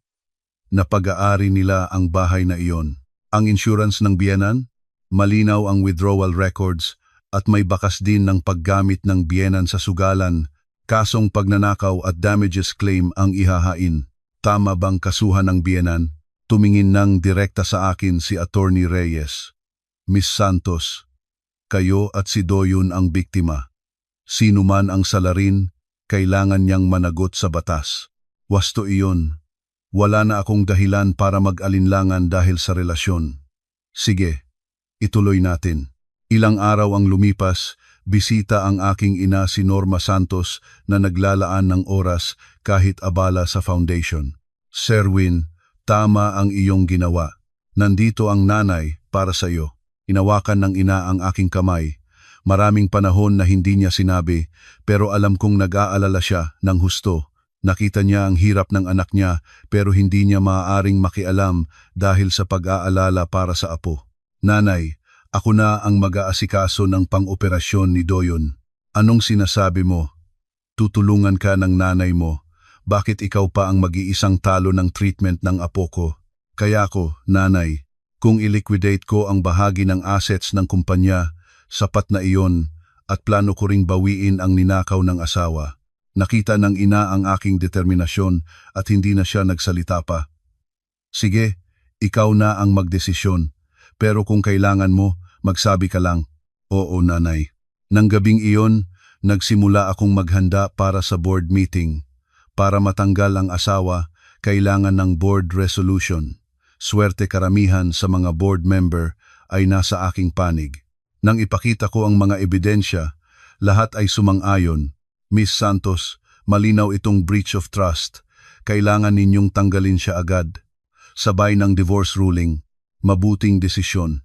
na pag-aari nila ang bahay na iyon. Ang insurance ng biyenan, malinaw ang withdrawal records at may bakas din ng paggamit ng biyenan sa sugalan, kasong pagnanakaw at damages claim ang ihahain. Tama bang kasuhan ng biyenan? Tumingin ng direkta sa akin si Attorney Reyes. Miss Santos, kayo at si Doyon ang biktima. Sino man ang salarin, kailangan niyang managot sa batas. Wasto iyon. Wala na akong dahilan para mag-alinlangan dahil sa relasyon. Sige, ituloy natin. Ilang araw ang lumipas, bisita ang aking ina si Norma Santos na naglalaan ng oras kahit abala sa foundation. Serwin, tama ang iyong ginawa. Nandito ang nanay para sa iyo. Inawakan ng ina ang aking kamay. Maraming panahon na hindi niya sinabi, pero alam kong nag-aalala siya ng husto. Nakita niya ang hirap ng anak niya pero hindi niya maaaring makialam dahil sa pag-aalala para sa apo. Nanay, ako na ang mag-aasikaso ng pang-operasyon ni Doyon. Anong sinasabi mo? Tutulungan ka ng nanay mo. Bakit ikaw pa ang mag-iisang talo ng treatment ng apo ko? Kaya ko, nanay, kung iliquidate ko ang bahagi ng assets ng kumpanya, sapat na iyon at plano ko ring bawiin ang ninakaw ng asawa. Nakita ng ina ang aking determinasyon at hindi na siya nagsalita pa. Sige, ikaw na ang magdesisyon. Pero kung kailangan mo, magsabi ka lang. Oo, nanay. Nang gabing iyon, nagsimula akong maghanda para sa board meeting. Para matanggal ang asawa, kailangan ng board resolution. Swerte karamihan sa mga board member ay nasa aking panig. Nang ipakita ko ang mga ebidensya, lahat ay sumang-ayon. Miss Santos, malinaw itong breach of trust. Kailangan ninyong tanggalin siya agad. Sabay ng divorce ruling, mabuting desisyon.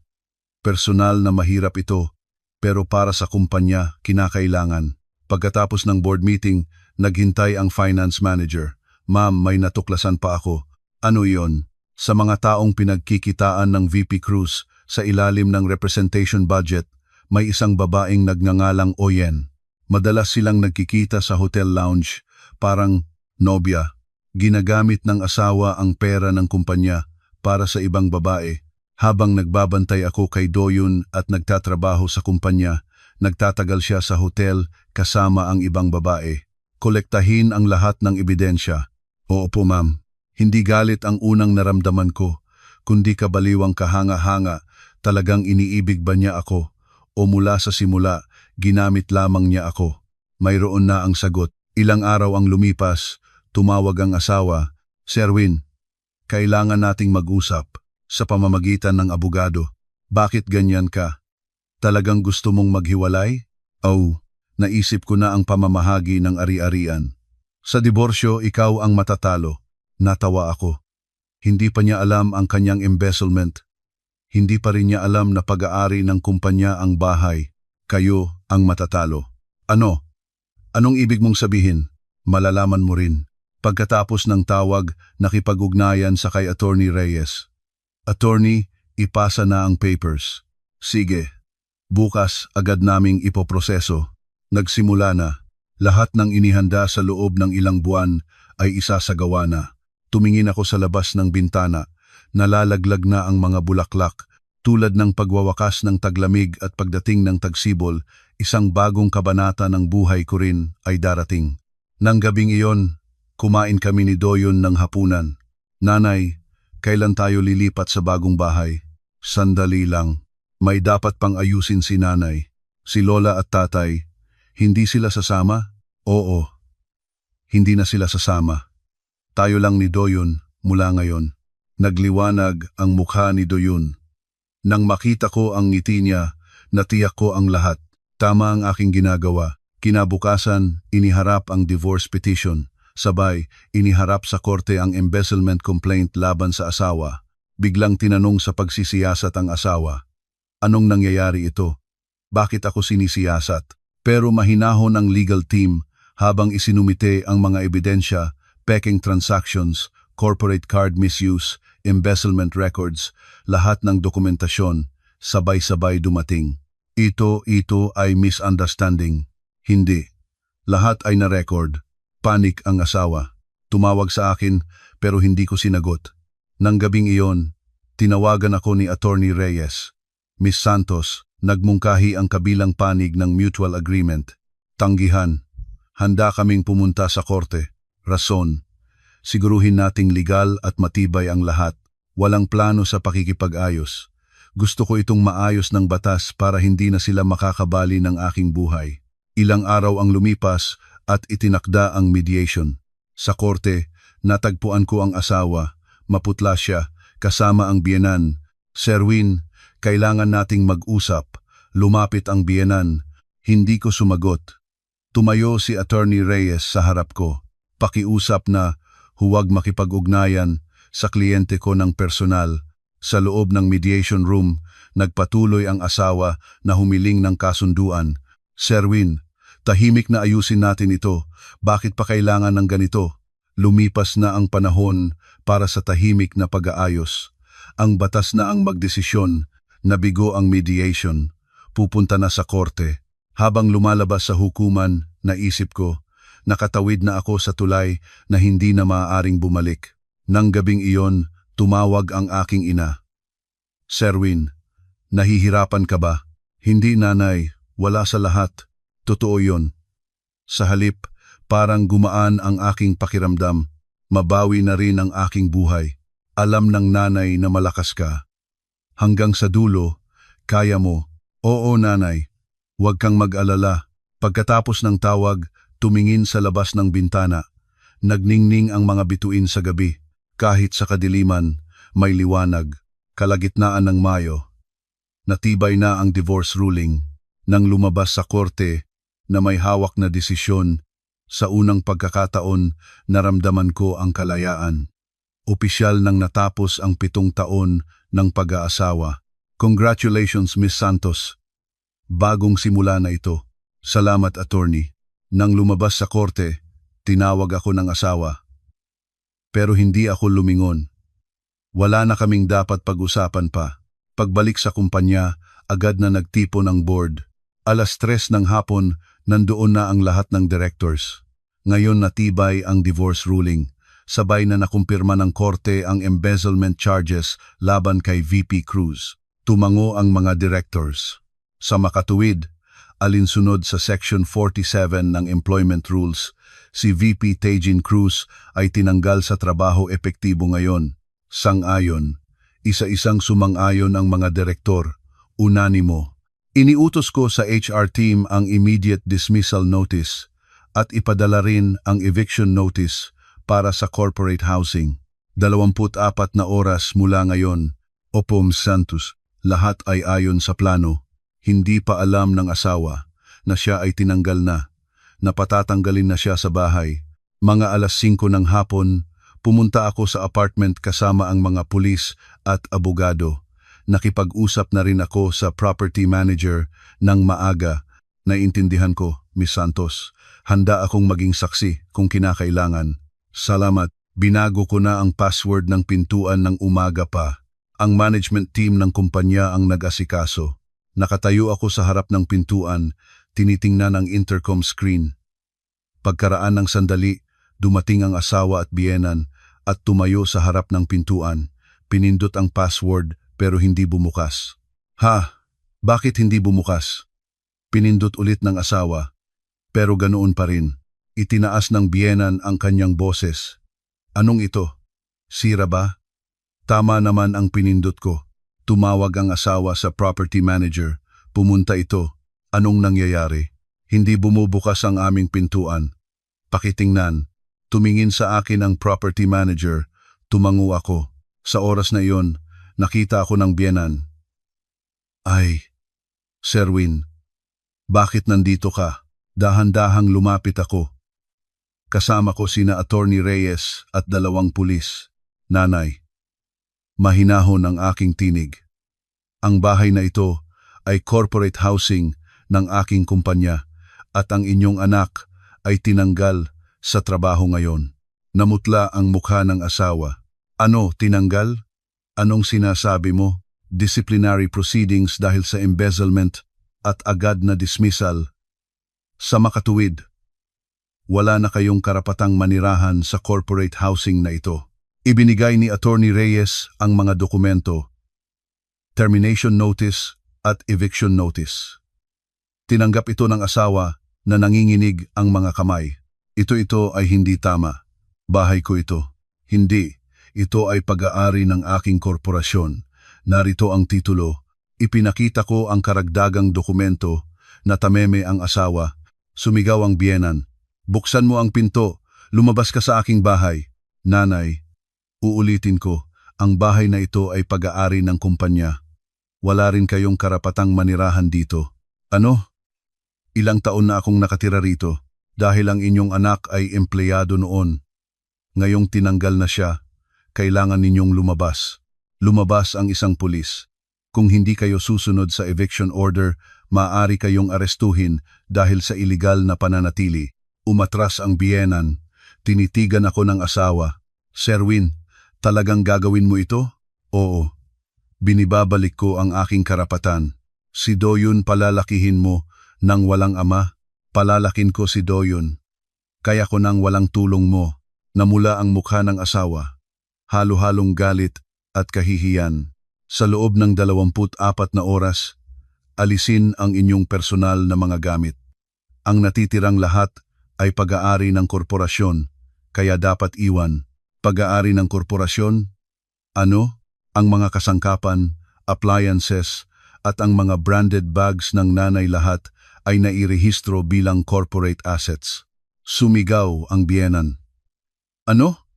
Personal na mahirap ito, pero para sa kumpanya, kinakailangan. Pagkatapos ng board meeting, naghintay ang finance manager. Ma'am, may natuklasan pa ako. Ano iyon? Sa mga taong pinagkikitaan ng VP Cruz sa ilalim ng representation budget, may isang babaeng nagngangalang Oyen. Madalas silang nagkikita sa hotel lounge, parang nobya. Ginagamit ng asawa ang pera ng kumpanya para sa ibang babae. Habang nagbabantay ako kay Doyon at nagtatrabaho sa kumpanya, nagtatagal siya sa hotel kasama ang ibang babae. Kolektahin ang lahat ng ebidensya. Oo po ma'am. Hindi galit ang unang naramdaman ko, kundi kabaliwang kahanga-hanga. Talagang iniibig ba niya ako? O mula sa simula, ginamit lamang niya ako. Mayroon na ang sagot. Ilang araw ang lumipas, tumawag ang asawa. Serwin, kailangan nating mag-usap sa pamamagitan ng abogado. Bakit ganyan ka? Talagang gusto mong maghiwalay? Oh, naisip ko na ang pamamahagi ng ari-arian. Sa diborsyo, ikaw ang matatalo. Natawa ako. Hindi pa niya alam ang kanyang embezzlement. Hindi pa rin niya alam na pag-aari ng kumpanya ang bahay. Kayo ang matatalo. Ano? Anong ibig mong sabihin? Malalaman mo rin. Pagkatapos ng tawag, nakipag-ugnayan sa kay Attorney Reyes. Attorney, ipasa na ang papers. Sige. Bukas agad naming ipoproseso. Nagsimula na. Lahat ng inihanda sa loob ng ilang buwan ay isasagawa na. Tumingin ako sa labas ng bintana. Nalalaglag na ang mga bulaklak. Tulad ng pagwawakas ng taglamig at pagdating ng tagsibol, isang bagong kabanata ng buhay ko rin ay darating. Nang gabing iyon, kumain kami ni Doyon ng hapunan. Nanay, kailan tayo lilipat sa bagong bahay? Sandali lang. May dapat pang ayusin si nanay. Si lola at tatay, hindi sila sasama? Oo. Hindi na sila sasama. Tayo lang ni Doyon mula ngayon. Nagliwanag ang mukha ni Doyon. Nang makita ko ang ngiti niya, natiyak ko ang lahat. Tama ang aking ginagawa. Kinabukasan, iniharap ang divorce petition. Sabay, iniharap sa korte ang embezzlement complaint laban sa asawa. Biglang tinanong sa pagsisiyasat ang asawa. Anong nangyayari ito? Bakit ako sinisiyasat? Pero mahinahon ang legal team habang isinumite ang mga ebidensya, peking transactions, corporate card misuse, embezzlement records, lahat ng dokumentasyon, sabay-sabay dumating. Ito ay misunderstanding. Hindi. Lahat ay na-record. Panik ang asawa. Tumawag sa akin pero hindi ko sinagot. Nang gabing iyon, tinawagan ako ni Attorney Reyes. Miss Santos, nagmungkahi ang kabilang panig ng mutual agreement. Tanggihan. Handa kaming pumunta sa korte. Rason. Siguruhin nating legal at matibay ang lahat. Walang plano sa pakikipag-ayos. Gusto ko itong maayos ng batas para hindi na sila makakabali ng aking buhay. Ilang araw ang lumipas at itinakda ang mediation. Sa korte, natagpuan ko ang asawa. Maputla siya, kasama ang biyenan. Serwin, kailangan nating mag-usap. Lumapit ang biyenan. Hindi ko sumagot. Tumayo si Attorney Reyes sa harap ko. Pakiusap na huwag makipag-ugnayan sa kliyente ko ng personal. Sa loob ng mediation room, nagpatuloy ang asawa na humiling ng kasunduan. Serwin, tahimik na ayusin natin ito. Bakit pa kailangan ng ganito? Lumipas na ang panahon para sa tahimik na pag-aayos. Ang batas na ang magdesisyon, nabigo ang mediation. Pupunta na sa korte. Habang lumalabas sa hukuman, naisip ko, nakatawid na ako sa tulay na hindi na maaaring bumalik. Nang gabing iyon, tumawag ang aking ina. Serwin, nahihirapan ka ba? Hindi nanay, wala sa lahat. Totoo yon. Sa halip, parang gumaan ang aking pakiramdam. Mabawi na rin ang aking buhay. Alam ng nanay na malakas ka. Hanggang sa dulo, kaya mo. Oo nanay, huwag kang mag-alala. Pagkatapos ng tawag, tumingin sa labas ng bintana. Nagningning ang mga bituin sa gabi. Kahit sa kadiliman, may liwanag, kalagitnaan ng Mayo. Natibay na ang divorce ruling. Nang lumabas sa korte na may hawak na desisyon, sa unang pagkakataon, naramdaman ko ang kalayaan. Opisyal nang natapos ang 7 taon ng pag-aasawa. Congratulations, Miss Santos. Bagong simula na ito. Salamat, attorney. Nang lumabas sa korte, tinawag ako ng asawa. Pero hindi ako lumingon. Wala na kaming dapat pag-usapan pa. Pagbalik sa kumpanya, agad na nagtipon ang board. 3:00 ng hapon, nandoon na ang lahat ng directors. Ngayon natibay ang divorce ruling. Sabay na nakumpirma ng korte ang embezzlement charges laban kay VP Cruz. Tumango ang mga directors. Sa makatuwid, alinsunod sa Section 47 ng Employment Rules, si VP Tejen Cruz ay tinanggal sa trabaho epektibo ngayon. Sang-ayon, isa-isang sumang-ayon ang mga direktor, unanimo. Iniutos ko sa HR team ang immediate dismissal notice at ipadala rin ang eviction notice para sa corporate housing. 24 na oras mula ngayon, Opo Ms. Santos, lahat ay ayon sa plano. Hindi pa alam ng asawa na siya ay tinanggal na patatanggalin na siya sa bahay. Mga 5:00 ng hapon, pumunta ako sa apartment kasama ang mga pulis at abogado. Nakipag-usap na rin ako sa property manager ng maaga. Naiintindihan ko, Miss Santos. Handa akong maging saksi kung kinakailangan. Salamat, binago ko na ang password ng pintuan ng umaga pa. Ang management team ng kumpanya ang nag-asikaso. Nakatayo ako sa harap ng pintuan, tinitingnan ang intercom screen. Pagkaraan ng sandali, dumating ang asawa at biyenan at tumayo sa harap ng pintuan. Pinindot ang password pero hindi bumukas. Ha? Bakit hindi bumukas? Pinindot ulit ng asawa, pero ganoon pa rin. Itinaas ng biyenan ang kanyang boses. Anong ito? Sira ba? Tama naman ang pinindot ko. Tumawag ang asawa sa property manager. Pumunta ito. Anong nangyayari? Hindi bumubukas ang aming pintuan. Pakitingnan. Tumingin sa akin ang property manager. Tumango ako. Sa oras na iyon, nakita ako ng biyenan. Ay, Sherwin, bakit nandito ka? Dahan-dahang lumapit ako. Kasama ko sina Attorney Reyes at 2 pulis. Nanay, mahinahon ang aking tinig. Ang bahay na ito ay corporate housing ng aking kumpanya at ang inyong anak ay tinanggal sa trabaho ngayon. Namutla ang mukha ng asawa. Ano, tinanggal? Anong sinasabi mo? Disciplinary proceedings dahil sa embezzlement at agad na dismissal. Sa makatuwid, wala na kayong karapatang manirahan sa corporate housing na ito. Ibinigay ni Attorney Reyes ang mga dokumento, termination notice at eviction notice. Tinanggap ito ng asawa na nanginginig ang mga kamay. Ito ay hindi tama. Bahay ko ito. Hindi. Ito ay pag-aari ng aking korporasyon. Narito ang titulo. Ipinakita ko ang karagdagang dokumento na tameme ang asawa. Sumigaw ang biyenan. Buksan mo ang pinto. Lumabas ka sa aking bahay. Nanay, uulitin ko, ang bahay na ito ay pag-aari ng kumpanya. Wala rin kayong karapatang manirahan dito. Ano? Ilang taon na akong nakatira rito dahil ang inyong anak ay empleyado noon. Ngayong tinanggal na siya, kailangan ninyong lumabas. Lumabas ang isang pulis. Kung hindi kayo susunod sa eviction order, maaari kayong arestuhin dahil sa iligal na pananatili. Umatras ang biyenan. Tinitigan ako ng asawa. Sherwin, talagang gagawin mo ito? Oo. Binibabalik ko ang aking karapatan. Si Doyon palalakihin mo nang walang ama. Palalakin ko si Doyon. Kaya ko nang walang tulong mo. Namula ang mukha ng asawa. Halo-halong galit at kahihiyan. Sa loob ng 24 na oras, alisin ang inyong personal na mga gamit. Ang natitirang lahat ay pag-aari ng korporasyon, kaya dapat iwan. Pag-aari ng korporasyon? Ano? Ang mga kasangkapan, appliances, at ang mga branded bags ng nanay lahat ay nairehistro bilang corporate assets. Sumigaw ang biyenan. Ano?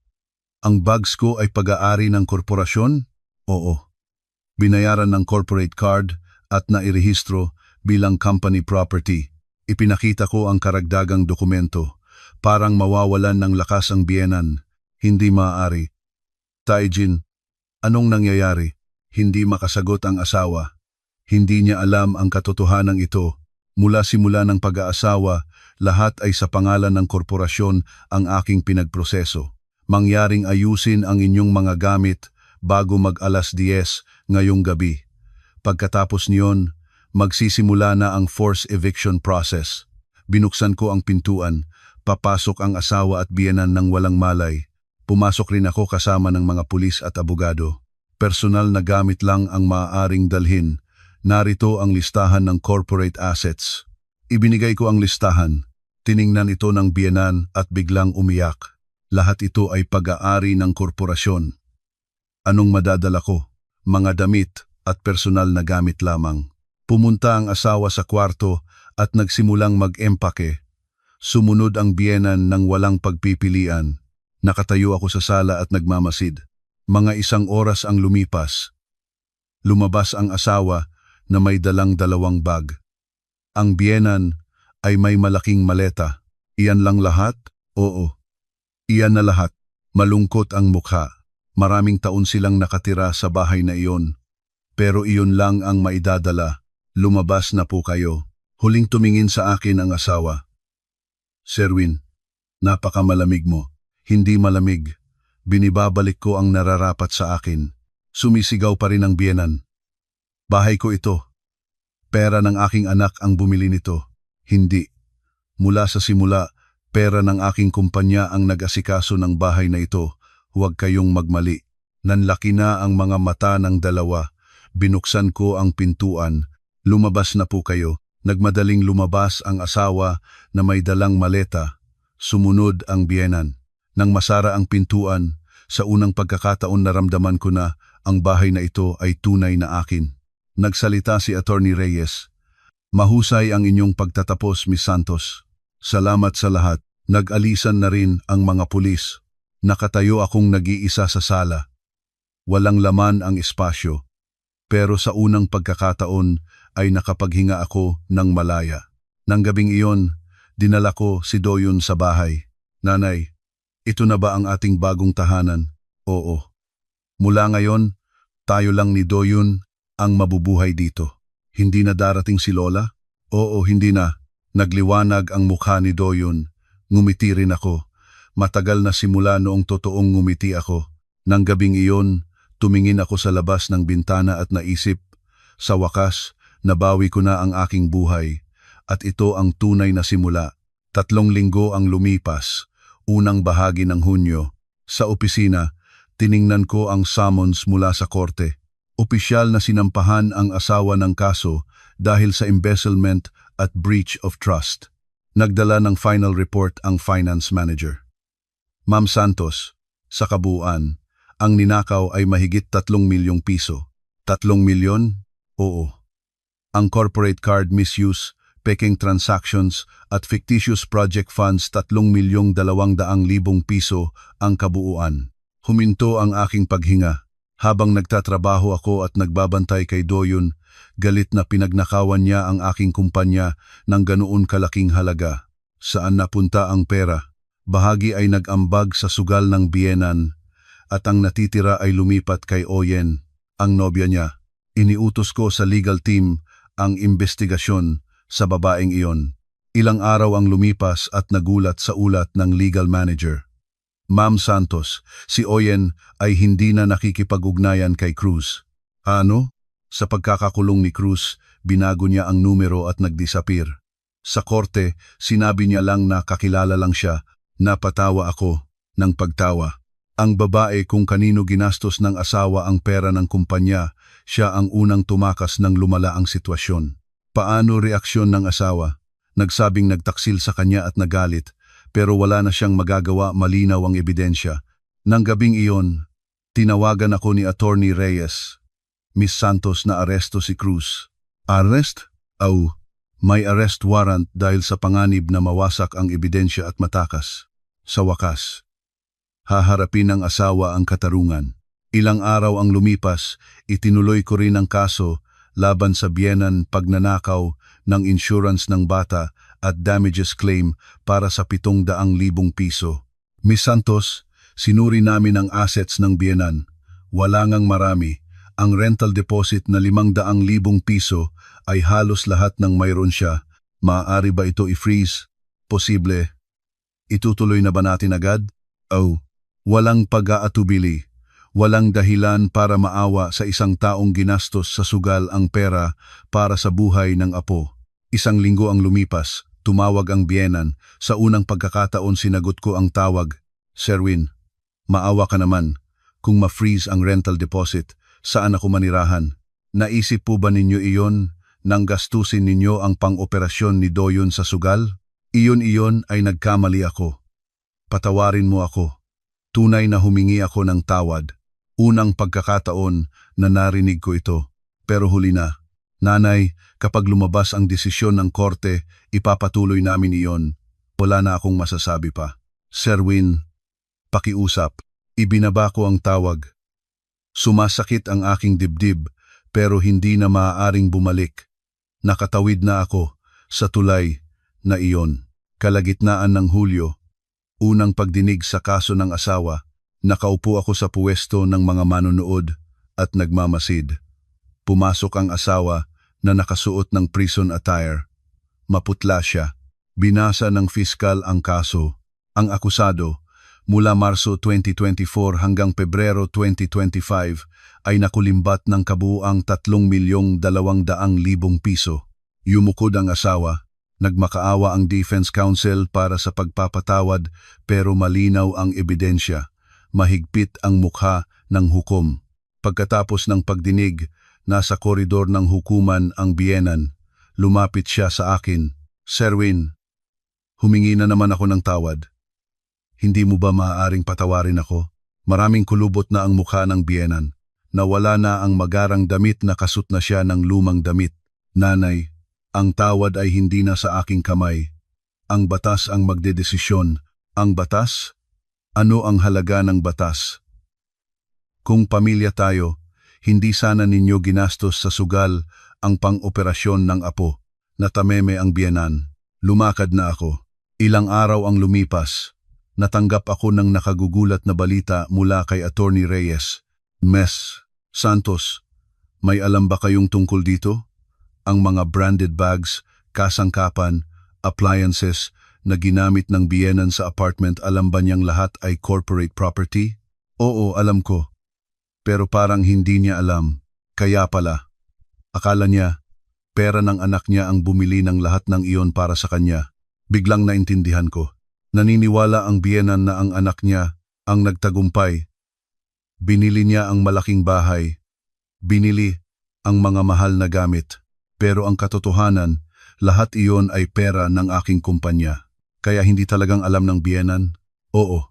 Ang bags ko ay pag-aari ng korporasyon? Oo. Binayaran ng corporate card at nairehistro bilang company property. Ipinakita ko ang karagdagang dokumento. Parang mawawalan ng lakas ang biyenan. Hindi maaari. Taijin, anong nangyayari? Hindi makasagot ang asawa. Hindi niya alam ang katotohanan ito. Mula simula ng pag-aasawa, lahat ay sa pangalan ng korporasyon ang aking pinagproseso. Mangyaring ayusin ang inyong mga gamit bago mag-alas 10 ngayong gabi. Pagkatapos niyon, magsisimula na ang forced eviction process. Binuksan ko ang pintuan, papasok ang asawa at biyenan ng walang malay. Pumasok rin ako kasama ng mga pulis at abogado. Personal na gamit lang ang maaaring dalhin. Narito ang listahan ng corporate assets. Ibinigay ko ang listahan. Tiningnan ito ng biyenan at biglang umiyak. Lahat ito ay pag-aari ng korporasyon. Anong madadala ko? Mga damit at personal na gamit lamang. Pumunta ang asawa sa kwarto at nagsimulang mag-empake. Sumunod ang biyenan ng walang pagpipilian. Nakatayo ako sa sala at nagmamasid. Mga 1 oras ang lumipas. Lumabas ang asawa na may dalang 2 bag. Ang biyenan ay may malaking maleta. Iyan lang lahat? Oo. Iyan na lahat. Malungkot ang mukha. Maraming taon silang nakatira sa bahay na iyon. Pero iyon lang ang maidadala. Lumabas na po kayo. Huling tumingin sa akin ang asawa. Sherwin, napakamalamig mo. Hindi malamig. Binibabalik ko ang nararapat sa akin. Sumisigaw pa rin ang biyenan. Bahay ko ito. Pera ng aking anak ang bumili nito. Hindi. Mula sa simula, pera ng aking kumpanya ang nag-asikaso ng bahay na ito. Huwag kayong magmali. Nanlaki na ang mga mata ng dalawa. Binuksan ko ang pintuan. Lumabas na po kayo. Nagmadaling lumabas ang asawa na may dalang maleta. Sumunod ang biyenan. Nang masara ang pintuan, sa unang pagkakataon naramdaman ko na ang bahay na ito ay tunay na akin. Nagsalita si Attorney Reyes. Mahusay ang inyong pagtatapos, Miss Santos. Salamat sa lahat. Nag-alisan na rin ang mga pulis. Nakatayo akong nag-iisa sa sala. Walang laman ang espasyo. Pero sa unang pagkakataon ay nakapaghinga ako ng malaya. Nang gabing iyon, dinala ko si Doyon sa bahay. Nanay, ito na ba ang ating bagong tahanan? Oo. Mula ngayon, tayo lang ni Doyon ang mabubuhay dito. Hindi na darating si Lola? Oo, hindi na. Nagliwanag ang mukha ni Doyon. Ngumiti rin ako. Matagal na simula noong totoong ngumiti ako. Nang gabing iyon, tumingin ako sa labas ng bintana at naisip, sa wakas, nabawi ko na ang aking buhay. At ito ang tunay na simula. 3 linggo ang lumipas. Unang bahagi ng Hunyo. Sa opisina, tiningnan ko ang summons mula sa korte. Opisyal na sinampahan ang asawa ng kaso dahil sa embezzlement at breach of trust. Nagdala ng final report ang finance manager. Ma'am Santos, sa kabuuan, ang ninakaw ay mahigit 3 milyong piso. 3 milyon? Oo. Ang corporate card misuse, peking transactions at fictitious project funds 3,200,000 piso ang kabuuan. Huminto ang aking paghinga. Habang nagtatrabaho ako at nagbabantay kay Doyon, galit na pinagnakawan niya ang aking kumpanya ng ganoon kalaking halaga. Saan napunta ang pera? Bahagi ay nag-ambag sa sugal ng biyenan at ang natitira ay lumipat kay Oyen, ang nobya niya. Iniutos ko sa legal team ang investigasyon sa babaeng iyon. Ilang araw ang lumipas at nagulat sa ulat ng legal manager. Ma'am Santos, si Oyen ay hindi na nakikipag-ugnayan kay Cruz. Ano? Sa pagkakakulong ni Cruz, binago niya ang numero at nag-disappear. Sa korte, sinabi niya lang na kakilala lang siya. Napatawa ako ng pagtawa. Ang babae kung kanino ginastos ng asawa ang pera ng kumpanya, siya ang unang tumakas nang lumala ang sitwasyon. Paano reaksyon ng asawa? Nagsabing nagtaksil sa kanya at nagalit, pero wala na siyang magagawa, malinaw ang ebidensya. Nang gabing iyon, tinawagan ako ni Attorney Reyes. Miss Santos, na aresto si Cruz. Arrest? Au, may arrest warrant dahil sa panganib na mawasak ang ebidensya at matakas. Sa wakas, haharapin ng asawa ang katarungan. Ilang araw ang lumipas, itinuloy ko rin ang kaso laban sa biyenan pagnanakaw ng insurance ng bata at damages claim para sa 700,000 piso. Miss Santos, sinuri namin ang assets ng biyenan. Wala ngang marami. Ang rental deposit na 500,000 piso ay halos lahat ng mayroon siya. Maaari ba ito i-freeze? Posible. Itutuloy na ba natin agad? Oh, walang pag-aatubili. Walang dahilan para maawa sa isang taong ginastos sa sugal ang pera para sa buhay ng apo. 1 linggo ang lumipas. Tumawag ang biyenan. Sa unang pagkakataon sinagot ko ang tawag. Sir Win, maawa ka naman. Kung ma-freeze ang rental deposit, saan ako manirahan? Naisip po ba ninyo iyon nang gastusin ninyo ang pang-operasyon ni Doyon sa sugal? Iyon ay nagkamali ako. Patawarin mo ako. Tunay na humingi ako ng tawad. Unang pagkakataon na narinig ko ito, pero huli na. Nanay, kapag lumabas ang desisyon ng korte, ipapatuloy namin iyon. Wala na akong masasabi pa. Sir Win, pakiusap. Ibinaba ko ang tawag. Sumasakit ang aking dibdib, pero hindi na maaaring bumalik. Nakatawid na ako sa tulay na iyon. Kalagitnaan ng Hulyo, unang pagdinig sa kaso ng asawa, nakaupo ako sa puwesto ng mga manonood at nagmamasid. Pumasok ang asawa na nakasuot ng prison attire. Maputla siya. Binasa ng fiskal ang kaso. Ang akusado, mula Marso 2024 hanggang Pebrero 2025 ay nakulimbat ng kabuuang 3,200,000 piso. Yumukod ang asawa. Nagmakaawa ang Defense Counsel para sa pagpapatawad pero malinaw ang ebidensya. Mahigpit ang mukha ng hukom. Pagkatapos ng pagdinig, nasa koridor ng hukuman ang biyenan. Lumapit siya sa akin. Sir Win, humingi na naman ako ng tawad. Hindi mo ba maaaring patawarin ako? Maraming kulubot na ang mukha ng biyenan. Nawala na ang magarang damit, nakasut na siya ng lumang damit. Nanay, ang tawad ay hindi na sa aking kamay. Ang batas ang magdedesisyon. Ang batas? Ano ang halaga ng batas? Kung pamilya tayo, hindi sana ninyo ginastos sa sugal ang pang-operasyon ng apo. Natameme ang biyenan. Lumakad na ako. Ilang araw ang lumipas. Natanggap ako ng nakagugulat na balita mula kay Attorney Reyes. Ms. Santos, may alam ba kayong tungkol dito? Ang mga branded bags, kasangkapan, appliances na ginamit ng biyenan sa apartment, alam ba niyang lahat ay corporate property? Oo, alam ko. Pero parang hindi niya alam. Kaya pala. Akala niya, pera ng anak niya ang bumili ng lahat ng iyon para sa kanya. Biglang naintindihan ko. Naniniwala ang biyenan na ang anak niya ang nagtagumpay. Binili niya ang malaking bahay. Binili ang mga mahal na gamit. Pero ang katotohanan, lahat iyon ay pera ng aking kumpanya. Kaya hindi talagang alam ng biyenan? Oo.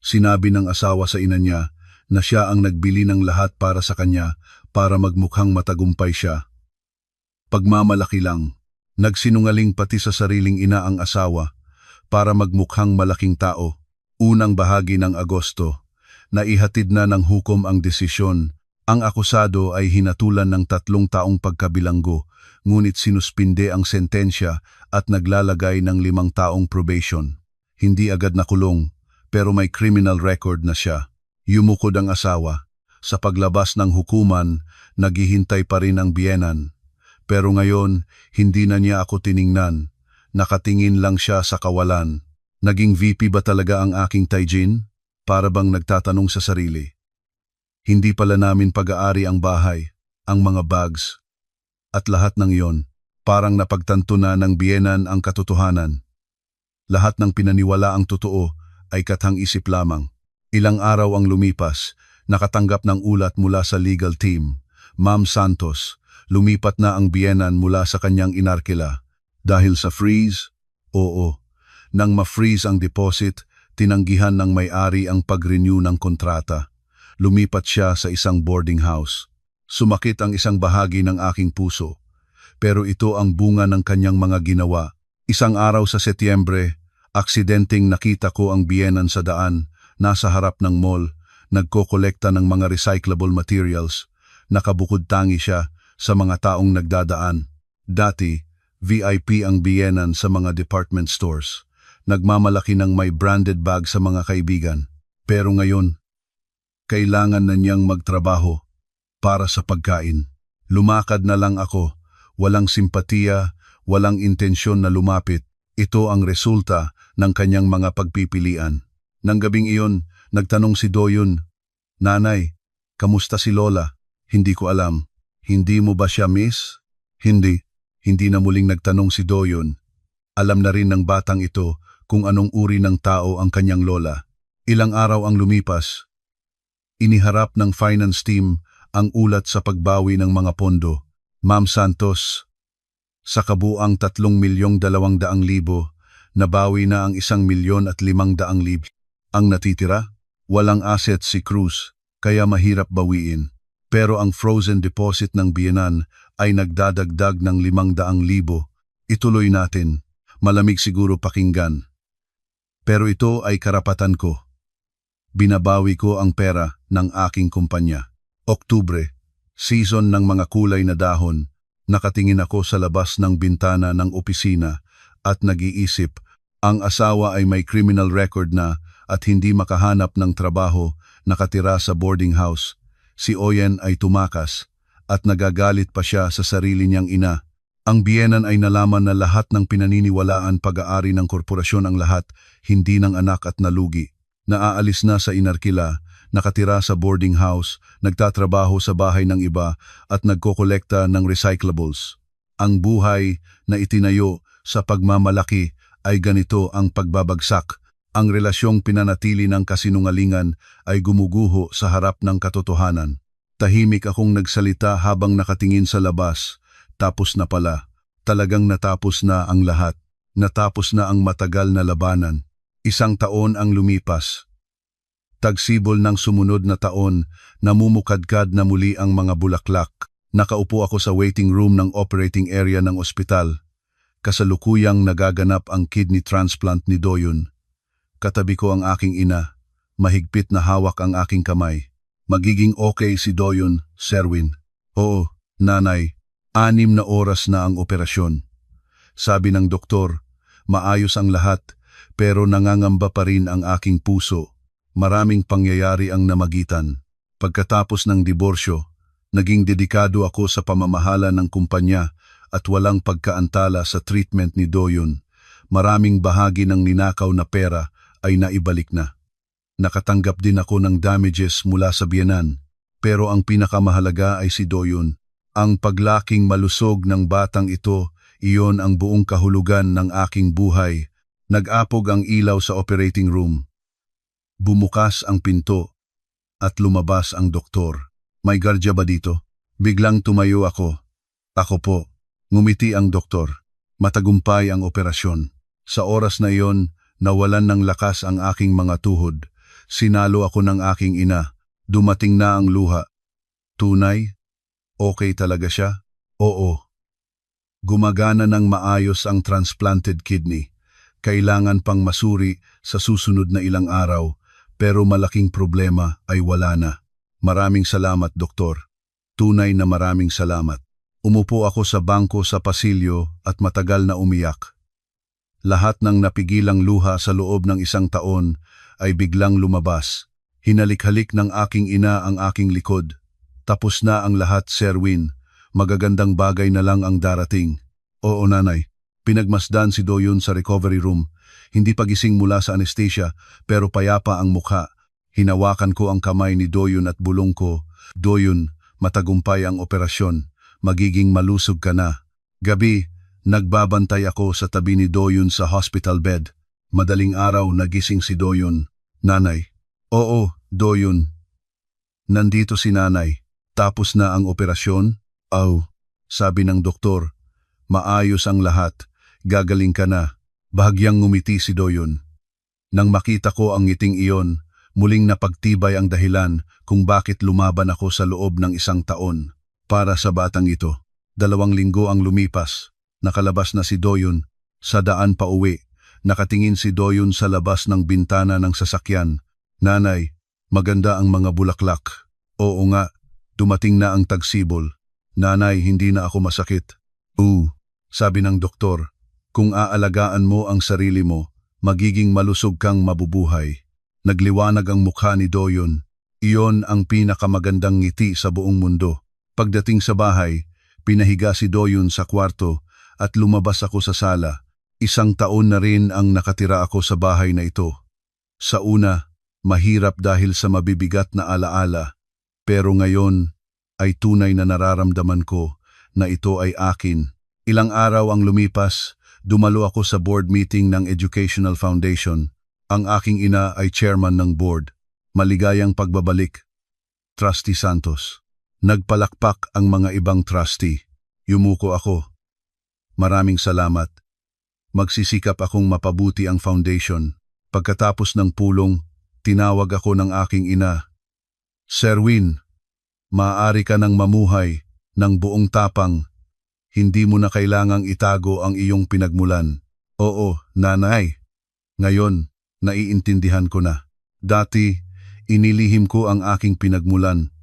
Sinabi ng asawa sa ina niya na siya ang nagbili ng lahat para sa kanya para magmukhang matagumpay siya. Pagmamalaki lang. Nagsinungaling pati sa sariling ina ang asawa para magmukhang malaking tao. Unang bahagi ng Agosto, naihatid na ng hukom ang desisyon. Ang akusado ay hinatulan ng 3 taong pagkabilanggo, ngunit sinuspinde ang sentensya at naglalagay ng 5 taong probation. Hindi agad nakulong, pero may criminal record na siya. Yumukod ang asawa. Sa paglabas ng hukuman, naghihintay pa rin ang biyenan. Pero ngayon, hindi na niya ako tiningnan. Nakatingin lang siya sa kawalan. Naging VP ba talaga ang aking Taijin? Para bang nagtatanong sa sarili. Hindi pala namin pag-aari ang bahay, ang mga bags, at lahat ng iyon. Parang napagtanto na ng biyenan ang katotohanan. Lahat ng pinaniwala ang totoo ay kathang-isip lamang. Ilang araw ang lumipas, nakatanggap ng ulat mula sa legal team. Ma'am Santos, lumipat na ang biyenan mula sa kanyang inarkila. Dahil sa freeze? Oo. Nang ma-freeze ang deposit, tinanggihan ng may-ari ang pag-renew ng kontrata. Lumipat siya sa isang boarding house. Sumakit ang isang bahagi ng aking puso. Pero ito ang bunga ng kanyang mga ginawa. Isang araw sa Setyembre, aksidenteng nakita ko ang biyenan sa daan, nasa harap ng mall, nagkokolekta ng mga recyclable materials. Nakabukod tangi siya sa mga taong nagdadaan. Dati, VIP ang biyenan sa mga department stores. Nagmamalaki ng may branded bag sa mga kaibigan. Pero ngayon, kailangan na niyang magtrabaho para sa pagkain. Lumakad na lang ako, walang simpatiya, walang intensyon na lumapit. Ito ang resulta ng kanyang mga pagpipilian. Nang gabing iyon, nagtanong si Doyon, "Nanay, kamusta si Lola?" "Hindi ko alam." "Hindi mo ba siya miss?" "Hindi." Hindi na muling nagtanong si Doyon. Alam na rin ng batang ito kung anong uri ng tao ang kanyang lola. Ilang araw ang lumipas. Iniharap ng finance team ang ulat sa pagbawi ng mga pondo. Ma'am Santos, sa kabuang 3,200,000, nabawi na ang 1,500,000. Ang natitira, walang asset si Cruz, kaya mahirap bawiin. Pero ang frozen deposit ng biyenan ay nagdadagdag ng 500,000. Ituloy natin. Malamig siguro pakinggan. Pero ito ay karapatan ko. Binabawi ko ang pera ng aking kumpanya. Oktubre, season ng mga kulay na dahon. Nakatingin ako sa labas ng bintana ng opisina at nag-iisip, ang asawa ay may criminal record na at hindi makahanap ng trabaho, nakatira sa boarding house. Si Oyen ay tumakas at nagagalit pa siya sa sarili niyang ina. Ang biyenan ay nalaman na lahat ng pinaniniwalaan pag-aari ng korporasyon ang lahat, hindi ng anak at nalugi. Naaalis na sa inarkila, nakatira sa boarding house, nagtatrabaho sa bahay ng iba at nagkokolekta ng recyclables. Ang buhay na itinayo sa pagmamalaki ay ganito ang pagbabagsak. Ang relasyong pinanatili ng kasinungalingan ay gumuguho sa harap ng katotohanan. Tahimik akong nagsalita habang nakatingin sa labas. Tapos na pala. Talagang natapos na ang lahat. Natapos na ang matagal na labanan. 1 taon ang lumipas. Tagsibol ng sumunod na taon, namumukadkad na muli ang mga bulaklak. Nakaupo ako sa waiting room ng operating area ng ospital. Kasalukuyang nagaganap ang kidney transplant ni Doyon. Katabi ko ang aking ina. Mahigpit na hawak ang aking kamay. Magiging okay si Doyon, Sherwin. Oo, nanay. 6 na oras na ang operasyon. Sabi ng doktor, maayos ang lahat. Pero nangangamba pa rin ang aking puso. Maraming pangyayari ang namagitan. Pagkatapos ng diborsyo, naging dedikado ako sa pamamahala ng kumpanya at walang pagkaantala sa treatment ni Doyon. Maraming bahagi ng ninakaw na pera ay naibalik na. Nakatanggap din ako ng damages mula sa biyenan. Pero ang pinakamahalaga ay si Doyon. Ang paglaking malusog ng batang ito, iyon ang buong kahulugan ng aking buhay. Nag-apog ang ilaw sa operating room. Bumukas ang pinto at lumabas ang doktor. May gardya ba dito? Biglang tumayo ako. Ako po. Ngumiti ang doktor. Matagumpay ang operasyon. Sa oras na iyon, nawalan ng lakas ang aking mga tuhod. Sinalo ako ng aking ina. Dumating na ang luha. Tunay? Okay talaga siya? Oo. Gumagana ng maayos ang transplanted kidney. Kailangan pang masuri sa susunod na ilang araw, pero malaking problema ay wala na. Maraming salamat, doktor. Tunay na maraming salamat. Umupo ako sa bangko sa pasilyo at matagal na umiyak. Lahat ng napigilang luha sa loob ng 1 taon ay biglang lumabas. Hinalik-halik ng aking ina ang aking likod. Tapos na ang lahat, Sherwin. Magagandang bagay na lang ang darating. Oo, nanay. Pinagmasdan si Doyon sa recovery room. Hindi pa gising mula sa anesthesia, pero payapa ang mukha. Hinawakan ko ang kamay ni Doyon at bulong ko, Doyon, matagumpay ang operasyon. Magiging malusog ka na. Gabi, nagbabantay ako sa tabi ni Doyon sa hospital bed. Madaling araw nagising si Doyon. Nanay. Oo, Doyon. Nandito si nanay. Tapos na ang operasyon? Sabi ng doktor. Maayos ang lahat. Gagaling ka na. Bahagyang ngumiti si Doyon. Nang makita ko ang ngiting iyon, muling napagtibay ang dahilan kung bakit lumaban ako sa loob ng 1 taon. Para sa batang ito. 2 linggo ang lumipas. Nakalabas na si Doyon. Sa daan pa uwi, nakatingin si Doyon sa labas ng bintana ng sasakyan. Nanay, maganda ang mga bulaklak. Oo nga, dumating na ang tagsibol. Nanay, hindi na ako masakit. Sabi ng doktor, kung aalagaan mo ang sarili mo, magiging malusog kang mabubuhay. Nagliwanag ang mukha ni Doyon. Iyon ang pinakamagandang ngiti sa buong mundo. Pagdating sa bahay, pinahiga si Doyon sa kwarto at lumabas ako sa sala. 1 taon na rin ang nakatira ako sa bahay na ito. Sa una, mahirap dahil sa mabibigat na alaala. Pero ngayon ay tunay na nararamdaman ko na ito ay akin. Ilang araw ang lumipas, dumalo ako sa board meeting ng Educational Foundation. Ang aking ina ay chairman ng board. Maligayang pagbabalik. Trustee Santos. Nagpalakpak ang mga ibang trustee. Yumuko ako. Maraming salamat. Magsisikap akong mapabuti ang foundation. Pagkatapos ng pulong, tinawag ako ng aking ina. Sherwin, maaari ka nang mamuhay ng buong tapang. Hindi mo na kailangang itago ang iyong pinagmulan. Oo, nanay. Ngayon, naiintindihan ko na. Dati, inilihim ko ang aking pinagmulan.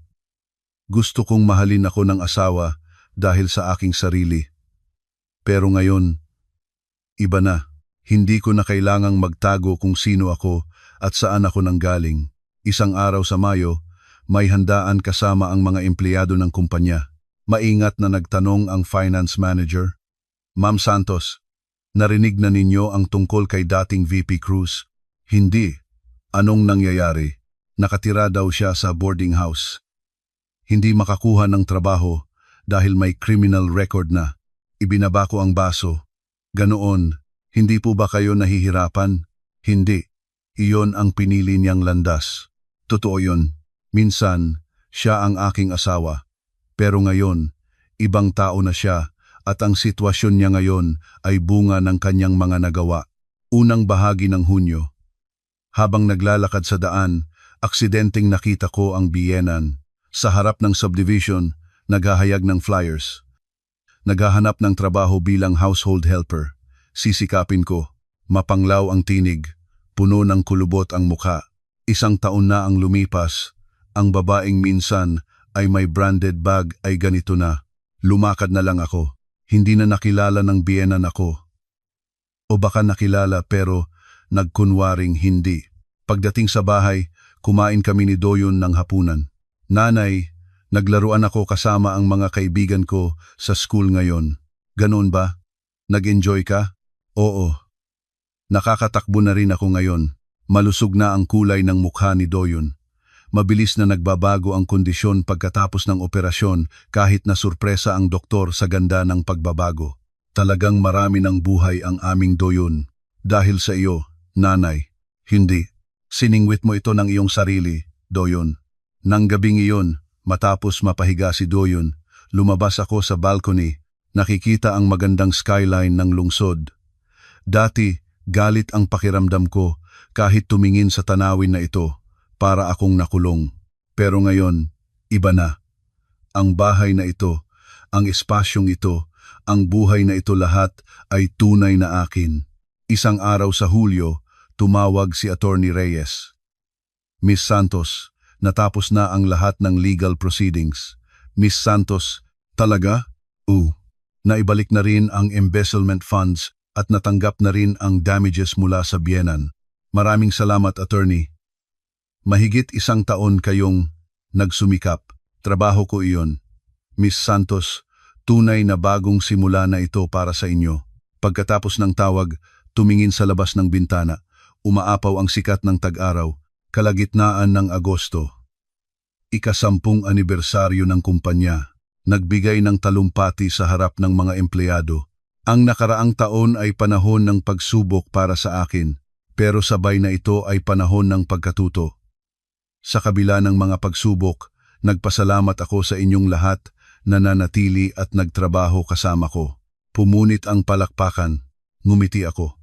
Gusto kong mahalin ako ng asawa dahil sa aking sarili. Pero ngayon, iba na. Hindi ko na kailangang magtago kung sino ako at saan ako nanggaling. 1 araw sa Mayo, may handaan kasama ang mga empleyado ng kumpanya. Maingat na nagtanong ang finance manager. Ma'am Santos, narinig na ninyo ang tungkol kay dating VP Cruz? Hindi. Anong nangyayari? Nakatira daw siya sa boarding house. Hindi makakuha ng trabaho dahil may criminal record na. Ibinaba ko ang baso. Ganoon, hindi po ba kayo nahihirapan? Hindi. Iyon ang pinili niyang landas. Totoo yun. Minsan, siya ang aking asawa. Pero ngayon, ibang tao na siya at ang sitwasyon niya ngayon ay bunga ng kanyang mga nagawa. Unang bahagi ng Hunyo. Habang naglalakad sa daan, aksidenteng nakita ko ang biyenan. Sa harap ng subdivision, naghahayag ng flyers. Naghahanap ng trabaho bilang household helper. Sisikapin ko. Mapanglaw ang tinig. Puno ng kulubot ang mukha. 1 taon na ang lumipas. Ang babaeng minsan ay may branded bag ay ganito na. Lumakad na lang ako. Hindi na nakilala ng biyenan ako. O baka nakilala pero nagkunwaring hindi. Pagdating sa bahay, kumain kami ni Doyon ng hapunan. Nanay, naglaruan ako kasama ang mga kaibigan ko sa school ngayon. Ganoon ba? Nag-enjoy ka? Oo. Nakakatakbo na rin ako ngayon. Malusog na ang kulay ng mukha ni Doyon. Mabilis na nagbabago ang kondisyon pagkatapos ng operasyon kahit na surpresa ang doktor sa ganda ng pagbabago. Talagang marami ng buhay ang aming Doyon. Dahil sa iyo, nanay. Hindi. Siningwit mo ito ng iyong sarili, Doyon. Nang gabing iyon, matapos mapahiga si Doyon, lumabas ako sa balcony, nakikita ang magandang skyline ng lungsod. Dati, galit ang pakiramdam ko kahit tumingin sa tanawin na ito, para akong nakulong. Pero ngayon, iba na. Ang bahay na ito, ang espasyong ito, ang buhay na ito lahat ay tunay na akin. Isang araw sa Hulyo, tumawag si Attorney Reyes. Miss Santos, natapos na ang lahat ng legal proceedings. Miss Santos, talaga? Naibalik na rin ang embezzlement funds at natanggap na rin ang damages mula sa biyenan. Maraming salamat, Attorney. Mahigit 1 taon kayong nagsumikap. Trabaho ko iyon. Miss Santos, tunay na bagong simula na ito para sa inyo. Pagkatapos ng tawag, tumingin sa labas ng bintana. Umaapaw ang sikat ng tag-araw, kalagitnaan ng Agosto. 10th anibersaryo ng kumpanya. Nagbigay ng talumpati sa harap ng mga empleyado. Ang nakaraang taon ay panahon ng pagsubok para sa akin, pero sabay na ito ay panahon ng pagkatuto. Sa kabila ng mga pagsubok, nagpasalamat ako sa inyong lahat na nanatili at nagtrabaho kasama ko. Pumunit ang palakpakan, ngumiti ako.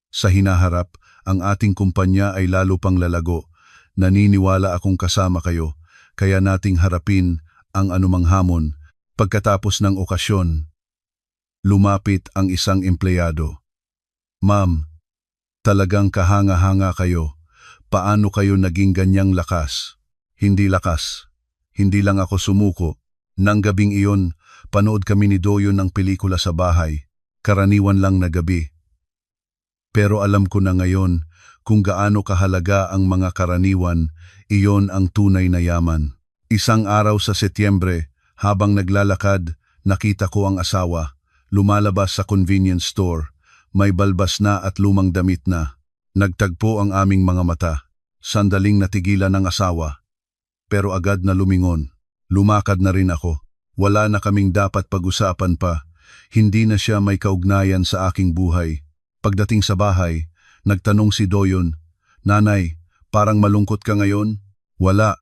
Sa hinaharap, ang ating kumpanya ay lalo pang lalago. Naniniwala akong kasama kayo, kaya nating harapin ang anumang hamon. Pagkatapos ng okasyon, lumapit ang isang empleyado. Ma'am, talagang kahanga-hanga kayo. Paano kayo naging ganyang lakas? Hindi lakas. Hindi lang ako sumuko. Nang gabing iyon, panood kami ni Doyon ng pelikula sa bahay. Karaniwan lang na gabi. Pero alam ko na ngayon kung gaano kahalaga ang mga karaniwan, iyon ang tunay na yaman. Isang araw sa Setyembre, habang naglalakad, nakita ko ang asawa, lumalabas sa convenience store, may balbas na at lumang damit na. Nagtagpo ang aming mga mata. Sandaling natigilan ng asawa. Pero agad na lumingon. Lumakad na rin ako. Wala na kaming dapat pag-usapan pa. Hindi na siya may kaugnayan sa aking buhay. Pagdating sa bahay, nagtanong si Doyon, "Nanay, parang malungkot ka ngayon?" "Wala.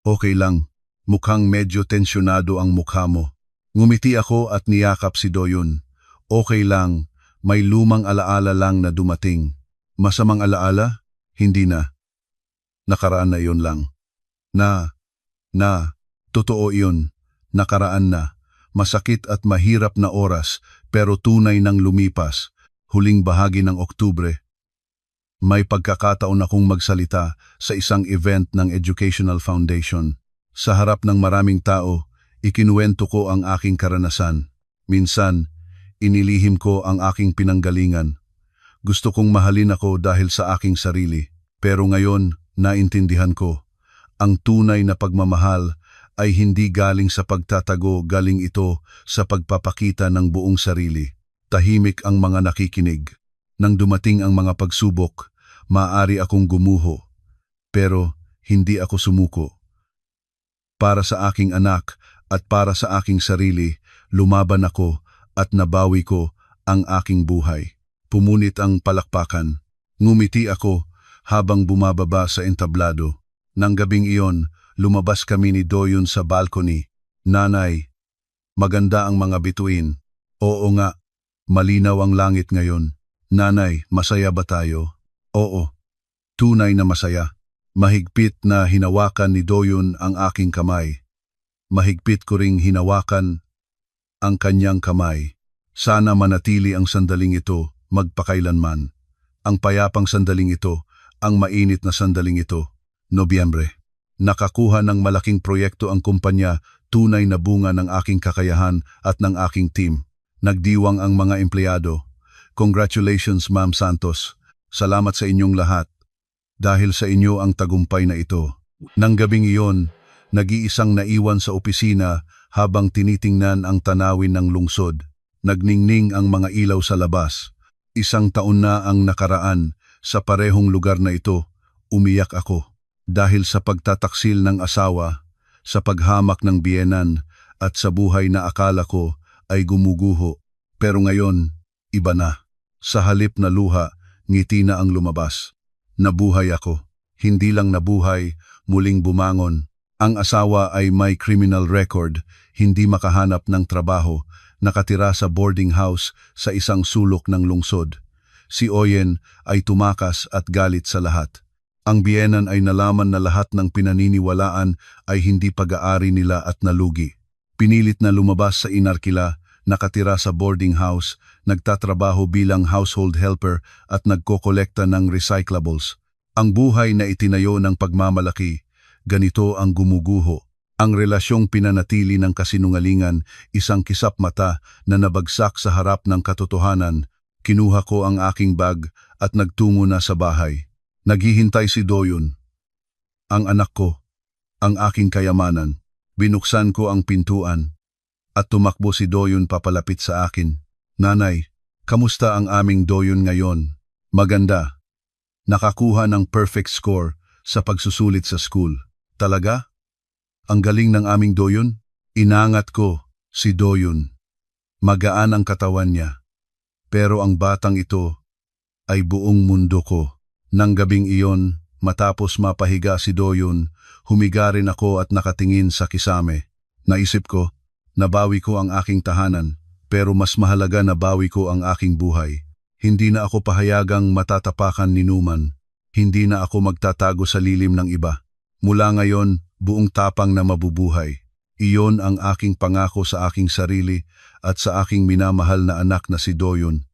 Okay lang. Mukhang medyo tensyonado ang mukha mo." Ngumiti ako at niyakap si Doyon. "Okay lang. May lumang alaala lang na dumating." "Masamang alaala?" "Hindi na. Nakaraan na iyon lang." Totoo iyon. Nakaraan na. Masakit at mahirap na oras, pero tunay nang lumipas. Huling bahagi ng Oktubre. May pagkakataon akong magsalita sa isang event ng Educational Foundation. Sa harap ng maraming tao, ikinuwento ko ang aking karanasan. Minsan, inilihim ko ang aking pinanggalingan. Gusto kong mahalin ako dahil sa aking sarili. Pero ngayon, naintindihan ko. Ang tunay na pagmamahal ay hindi galing sa pagtatago, galing ito sa pagpapakita ng buong sarili. Tahimik ang mga nakikinig. Nang dumating ang mga pagsubok, maaari akong gumuho. Pero hindi ako sumuko. Para sa aking anak at para sa aking sarili, lumaban ako at nabawi ko ang aking buhay. Pumunit ang palakpakan. Ngumiti ako habang bumababa sa entablado. Nang gabing iyon, lumabas kami ni Doyon sa balcony. Nanay, maganda ang mga bituin. Oo nga, malinaw ang langit ngayon. Nanay, masaya ba tayo? Oo, tunay na masaya. Mahigpit na hinawakan ni Doyon ang aking kamay. Mahigpit ko ring hinawakan ang kanyang kamay. Sana manatili ang sandaling ito magpakailanman. Ang payapang sandaling ito, ang mainit na sandaling ito. Nobyembre. Nakakuha ng malaking proyekto ang kumpanya, tunay na bunga ng aking kakayahan at ng aking team. Nagdiwang ang mga empleyado. Congratulations, Ma'am Santos. Salamat sa inyong lahat. Dahil sa inyo ang tagumpay na ito. Nang gabing iyon, nag-iisang naiwan sa opisina habang tinitingnan ang tanawin ng lungsod. Nagningning ang mga ilaw sa labas. 1 taon na ang nakaraan sa parehong lugar na ito. Umiyak ako dahil sa pagtataksil ng asawa, sa paghamak ng biyenan at sa buhay na akala ko ay gumuguho. Pero ngayon, iba na. Sa halip na luha, ngiti na ang lumabas. Nabuhay ako. Hindi lang nabuhay, muling bumangon. Ang asawa ay may criminal record, hindi makahanap ng trabaho, nakatira sa boarding house sa isang sulok ng lungsod. Si Oyen ay tumakas at galit sa lahat. Ang biyenan ay nalaman na lahat ng pinaniniwalaan ay hindi pag-aari nila at nalugi. Pinilit na lumabas sa inarkila, nakatira sa boarding house, nagtatrabaho bilang household helper at nagkokolekta ng recyclables. Ang buhay na itinayo ng pagmamalaki, ganito ang gumuguho. Ang relasyong pinanatili ng kasinungalingan, isang kisap mata na nabagsak sa harap ng katotohanan. Kinuha ko ang aking bag at nagtungo na sa bahay. Naghihintay si Doyon, ang anak ko, ang aking kayamanan. Binuksan ko ang pintuan at tumakbo si Doyon papalapit sa akin. Nanay, kamusta ang aming Doyon ngayon? Maganda. Nakakuha ng perfect score sa pagsusulit sa school. Talaga? Ang galing ng aming Doyon? Inangat ko si Doyon. Magaan ang katawan niya. Pero ang batang ito ay buong mundo ko. Nang gabing iyon, matapos mapahiga si Doyon, humiga rin ako at nakatingin sa kisame. Naisip ko, nabawi ko ang aking tahanan, pero mas mahalaga na bawi ko ang aking buhay. Hindi na ako pahayagang matatapakan ni Numan. Hindi na ako magtatago sa lilim ng iba. Mula ngayon, buong tapang na mabubuhay. Iyon ang aking pangako sa aking sarili at sa aking minamahal na anak na si Doyon.